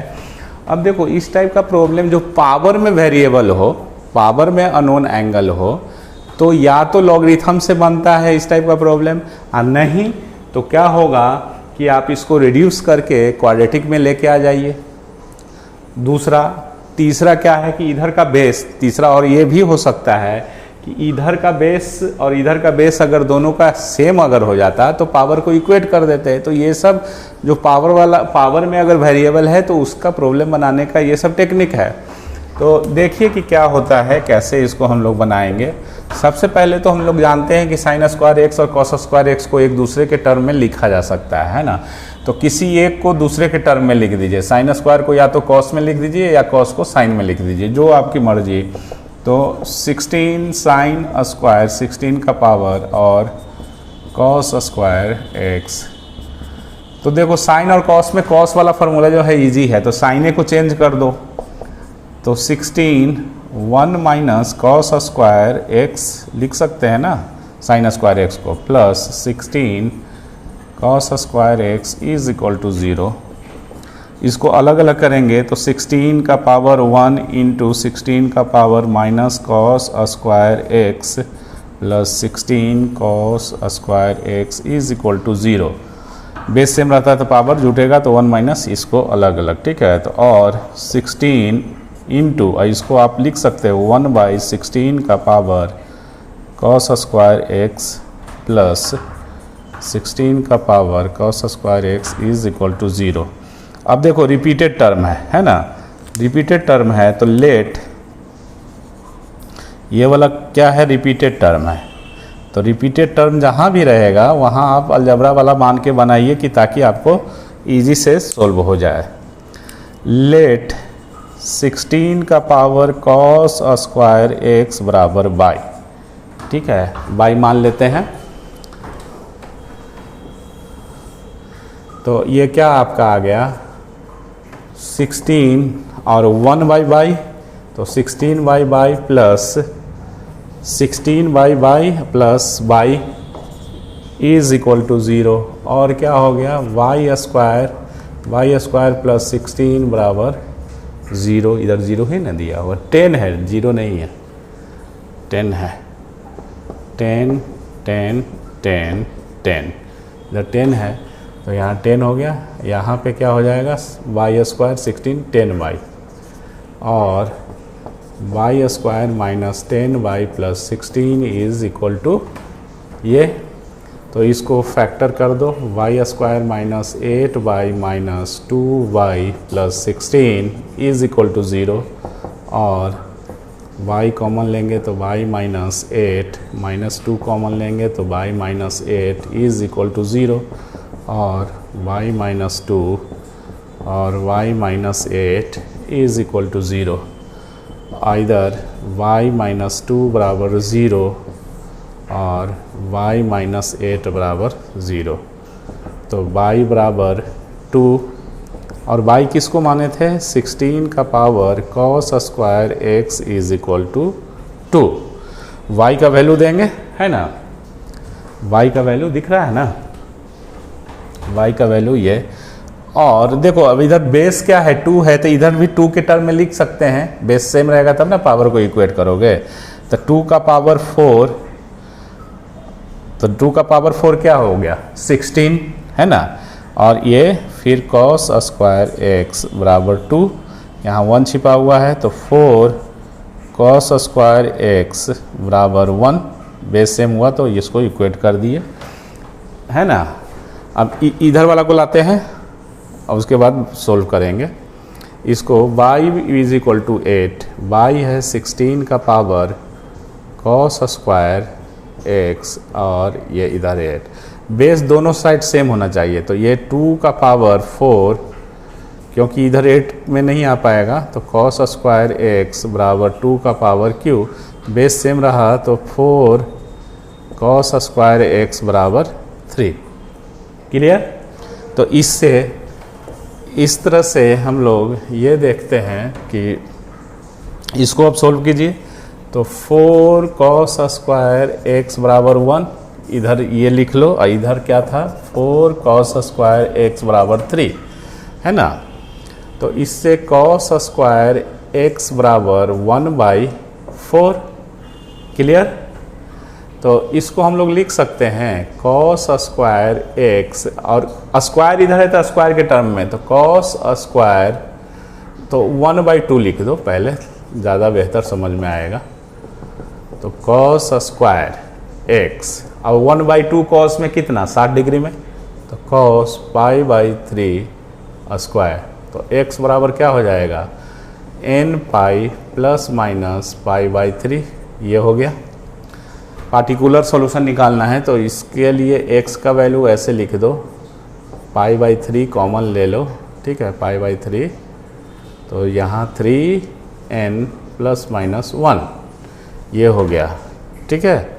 अब देखो इस टाइप का प्रॉब्लम जो पावर में वेरिएबल हो, पावर में अननोन एंगल हो, तो या तो लॉगरिथम से बनता है इस टाइप का प्रॉब्लम, और नहीं तो क्या होगा कि आप इसको रिड्यूस करके क्वाड्रेटिक में लेके आ जाइए। तीसरा क्या है कि इधर का बेस, तीसरा और ये भी हो सकता है कि इधर का बेस और इधर का बेस अगर दोनों का सेम अगर हो जाता तो पावर को इक्वेट कर देते हैं। तो ये सब जो पावर में अगर वेरिएबल है तो उसका प्रॉब्लम बनाने का ये सब टेक्निक है। तो देखिए कि क्या होता है, कैसे इसको हम लोग बनाएंगे। सबसे पहले तो हम लोग जानते हैं कि साइन स्क्वायर एक्स और कॉस स्क्वायर एक्स को एक दूसरे के टर्म में लिखा जा सकता है ना। तो किसी एक को दूसरे के टर्म में लिख दीजिए, साइन स्क्वायर को या तो कॉस में लिख दीजिए या कॉस को साइन में लिख दीजिए, जो आपकी मर्जी। तो 16 साइन स्क्वायर 16 का पावर और कॉस स्क्वायर एक्स। तो देखो साइन और कॉस में कॉस वाला फार्मूला जो है इजी है, तो साइने को चेंज कर दो। तो 16 1 माइनस कॉस स्क्वायर एक्स लिख सकते हैं ना, साइन स्क्वायर एक्स को, plus 16 cos square x is equal to 0। इसको अलग अलग करेंगे तो 16 का पावर 1 इंटू 16 का power minus cos square x plus 16 cos square x is equal to 0। Base same रहता है तो पावर जुटेगा तो 1 माइनस इसको अलग अलग। ठीक है, तो और 16 इंटू इसको आप लिख सकते हो 1/16 का power cos square x plus 16 का power cos square x is equal to 0। अब देखो रिपीटेड टर्म है ना, रिपीटेड टर्म है तो लेट ये वाला क्या है, रिपीटेड टर्म है। तो रिपीटेड टर्म जहाँ भी रहेगा वहाँ आप अलजेब्रा वाला मान के बनाइए कि ताकि आपको इजी से सोल्व हो जाए। लेट 16 का पावर कॉस स्क्वायर एक्स बराबर बाई, ठीक है, बाई मान लेते हैं। तो ये क्या आपका आ गया 16 और 1 बाई, तो 16 by plus 16 by plus by is equal to 0। और क्या हो गया वाई स्क्वायर प्लस 16 बराबर 0। इधर 0 ही ना दिया हुआ, 10 है, 0 नहीं है, 10 है, 10 10 10 10, इधर 10 है तो यहाँ 10 हो गया। यहाँ पे क्या हो जाएगा वाई स्क्वायर 16 10 बाई और y square minus 10 by plus 16 is equal to ये तो इसको फैक्टर कर दो, y square minus 8y minus 2y plus 16 is equal to 0, और y कॉमन लेंगे तो y माइनस 8 माइनस 2 कॉमन लेंगे तो y minus 8 is equal to 0, और y माइनस 2 और y minus 8 is equal to 0। Either y minus 2 बराबर 0 और y माइनस 8 बराबर 0। तो y बराबर 2, और y किसको माने थे, 16 का पावर cos square x is equal to 2। y का वैल्यू देंगे, है ना, y का वैल्यू दिख रहा है ना, y का वैल्यू ये। और देखो अब इधर बेस क्या है, 2 है, तो इधर भी 2 के टर्म में लिख सकते हैं, बेस सेम रहेगा तब ना पावर को इक्वेट करोगे। तो 2 का पावर 4, तो 2 का पावर 4 क्या हो गया, 16, है ना, और ये फिर cos स्क्वायर x बराबर 2, यहाँ 1 छिपा हुआ है, तो 4 cos स्क्वायर x बराबर 1, बेस सेम हुआ तो इसको इक्वेट कर दिए, है ना। अब इधर वाला को लाते हैं और उसके बाद सोल्व करेंगे इसको। y is equal to 8, y है 16 का पावर cos स्क्वायर x और ये इधर 8, बेस दोनों साइड सेम होना चाहिए। तो ये 2 का पावर 4, क्योंकि इधर 8 में नहीं आ पाएगा, तो cos स्क्वायर x बराबर 2 का पावर q, बेस सेम रहा तो 4 cos स्क्वायर x बराबर 3। क्लियर। तो इससे इस तरह से हम लोग ये देखते हैं कि इसको अब सोल्व कीजिए, तो 4 cos स्क्वायर x बराबर 1, इधर ये लिख लो, और इधर क्या था, 4 cos स्क्वायर x बराबर 3, है ना। तो इससे cos स्क्वायर x बराबर 1/4। क्लियर। तो इसको हम लोग लिख सकते हैं cos स्क्वायर x, और स्क्वायर इधर है तो स्क्वायर के टर्म में, तो cos स्क्वायर तो 1/2 लिख दो पहले, ज़्यादा बेहतर समझ में आएगा। तो cos स्क्वायर x, और 1/2 cos में कितना, 60 डिग्री में, तो cos π/3 स्क्वायर, तो x बराबर क्या हो जाएगा, n पाई प्लस माइनस π/3, ये हो गया। पार्टिकुलर सॉल्यूशन निकालना है तो इसके लिए x का वैल्यू ऐसे लिख दो, π/3 कॉमन ले लो, ठीक है, π/3, तो यहाँ 3n प्लस माइनस 1, ये हो गया, ठीक है।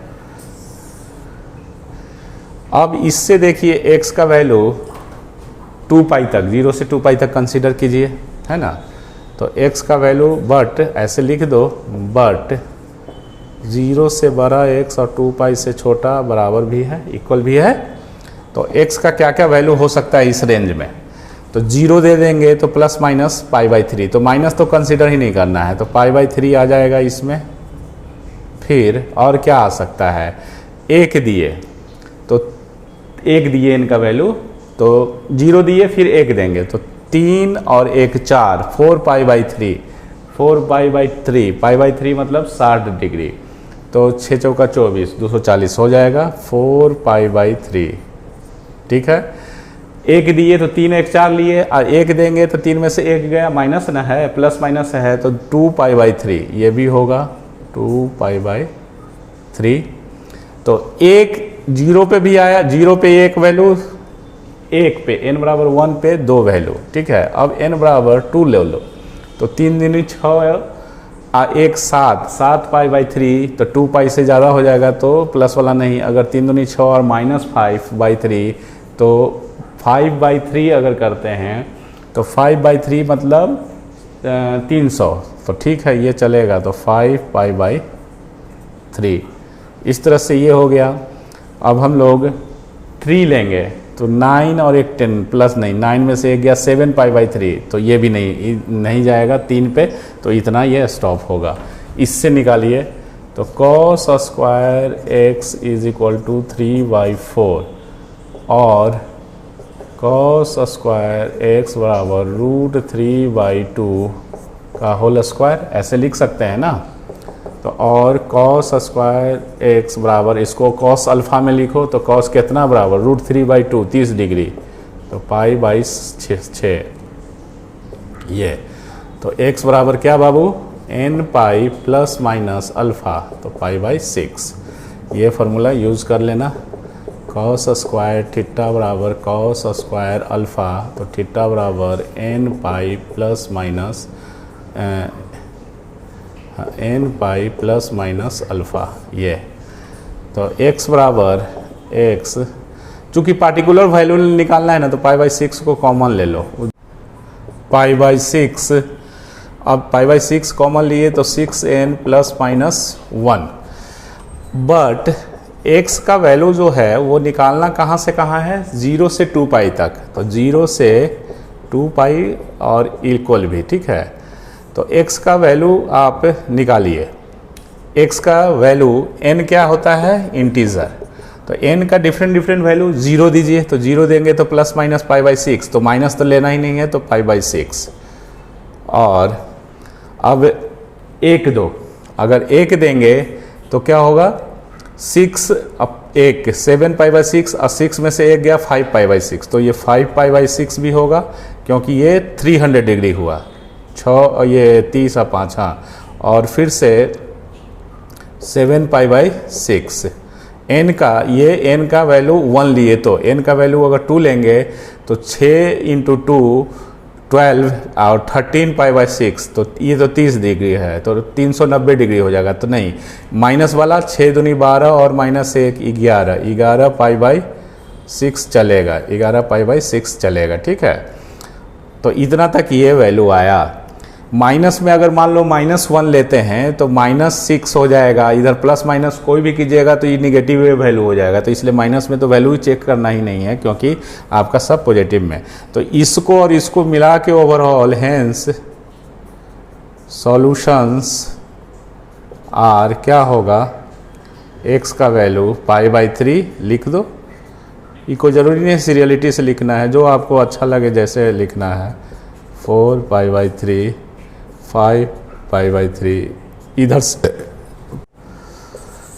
अब इससे देखिए x का वैल्यू 2π तक, 0 से 2π तक कंसीडर कीजिए, है ना। तो x का वैल्यू बट ऐसे लिख दो, बट 0 से बड़ा x और 2π से छोटा बराबर भी है, इक्वल भी है। तो x का क्या क्या वैल्यू हो सकता है इस रेंज में, तो 0 दे देंगे तो प्लस माइनस π/3, तो माइनस तो कंसीडर ही नहीं करना है, तो π/3 आ जाएगा इसमें। फिर और क्या आ सकता है, 1 दिए तो 1 दिए इनका वैल्यू, तो 0 दिए फिर 1 देंगे, तो 3 और 1 4, 4π/3, 4π/3, π/3 मतलब 60 डिग्री, तो 6 चौका 24, 240 हो जाएगा, 4π/3, ठीक है। 1 दिए तो 3 1 4 लिए, और 1 देंगे तो 3 में से 1 गया, माइनस ना है, प्लस माइनस है, तो 2π/3 ये भी होगा, 2π/3। तो 1 0 पे भी आया, 0 पे 1 वैल्यू, 1 पे n बराबर 1 पे 2 वैल्यू, ठीक है। अब n बराबर 2 ले लो, तो 3 दूनी 6 और 1 7, 7π/3, तो 2π से ज़्यादा हो जाएगा तो प्लस वाला नहीं, अगर 3 दूनी 6 और माइनस 5/3, तो 5/3 अगर करते हैं तो 5/3 मतलब 300, तो ठीक है ये चलेगा, तो 5π/3, इस तरह से ये हो गया। अब हम लोग 3 लेंगे, तो 9 और 1 10 प्लस नहीं, 9 में से 1 गया 7π/3, तो ये भी नहीं जाएगा 3 पे, तो इतना ये स्टॉप होगा। इससे निकालिए, तो cos square x is equal to 3/4 और cos स्क्वायर x बराबर √3/2 का होल स्क्वायर, ऐसे लिख सकते हैं ना।
तो और कॉस स्क्वायर एक्स बराबर, इसको कॉस अल्फ़ा में लिखो तो कॉस कितना बराबर √3/2 30 डिग्री, तो π/6 ये। तो x बराबर क्या बाबू n pi plus minus alpha, तो π/6। ये फार्मूला यूज़ कर लेना। कॉस स्क्वायर थीटा बराबर कॉस स्क्वायर अल्फ़ा, तो थीटा बराबर n pi plus minus n pi plus minus alpha ये। तो x बराबर x, चूँकि पार्टिकुलर वैल्यू निकालना है ना, तो π/6 को कॉमन ले लो। π/6, अब π/6 कॉमन लिए तो 6n plus minus 1। But x का वैल्यू जो है वो निकालना कहाँ से कहाँ है, 0 से 2 पाई तक, तो 0 से 2 पाई और इक्वल भी, ठीक है। तो x का वैल्यू आप निकालिए। x का वैल्यू n क्या होता है, इंटीजर, तो n का डिफरेंट वैल्यू 0 दीजिए, तो 0 देंगे तो प्लस माइनस π/6, तो माइनस तो लेना ही नहीं है, तो π/6। और अब 1 2, अगर 1 देंगे तो क्या होगा, 6 अब 1 7 π/6 और 6 में से 1 गया 5 π/6, तो ये 5 π/6 भी होगा, क्योंकि ये 300 डिग्री हुआ। 6 ये 30 और 5, हाँ, और फिर से 7 π/6। n का, ये n का वैल्यू 1 लिए, तो n का वैल्यू अगर 2 लेंगे तो 6 × 2 12 और 13 π/6, तो ये तो 30 डिग्री है, तो 390 डिग्री हो जाएगा। तो नहीं, माइनस वाला 6 दूनी 12 और माइनस 1 11 π/6 चलेगा, 11 π/6 चलेगा, ठीक है। तो इतना तक ये वैल्यू आया। माइनस में अगर मान लो -1 लेते हैं तो -6 हो जाएगा, इधर प्लस माइनस कोई भी कीजिएगा तो ये निगेटिव वैल्यू हो जाएगा, तो इसलिए माइनस में तो वैल्यू चेक करना ही नहीं है, क्योंकि आपका सब पॉजिटिव में। तो इसको और इसको मिला के ओवरऑल हेंस सॉल्यूशंस आर क्या होगा, x का वैल्यू π/3 लिख दो। ये कोई ज़रूरी नहीं सीरियलिटी से लिखना है, जो आपको अच्छा लगे जैसे लिखना है। 4 π/3 5 π/3, इधर से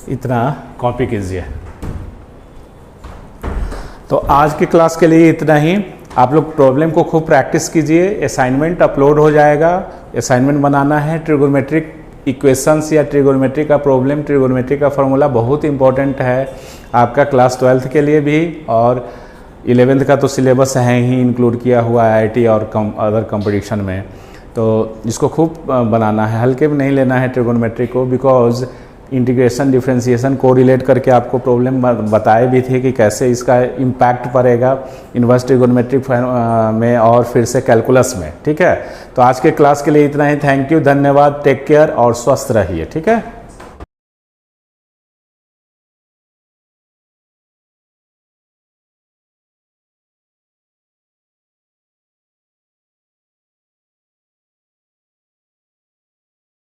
इतना कॉपी कीजिए। तो आज की क्लास के लिए इतना ही। आप लोग प्रॉब्लम को खूब प्रैक्टिस कीजिए, असाइनमेंट अपलोड हो जाएगा। असाइनमेंट बनाना है ट्रिगोनोमेट्रिक इक्वेशंस या ट्रिगोनोमेट्री का प्रॉब्लम, ट्रिगोनोमेट्री का फॉर्मूला बहुत इंपॉर्टेंट है आपका क्लास 12th के लिए भी, और 11th का तो सिलेबस है ही इंक्लूड किया हुआ IIT और अदर कंपटीशन में। तो इसको खूब बनाना है, हल्के में नहीं लेना है ट्रिगोनोमेट्री को, बिकॉज इंटीग्रेशन डिफरेंशिएशन को रिलेट करके आपको प्रॉब्लम बताए भी थे कि कैसे इसका इम्पैक्ट पड़ेगा इन्वर्स ट्रिगोनोमेट्रिक में और फिर से कैलकुलस में, ठीक है। तो आज के क्लास के लिए इतना ही। थैंक यू, धन्यवाद, टेक केयर और स्वस्थ रहिए, ठीक है।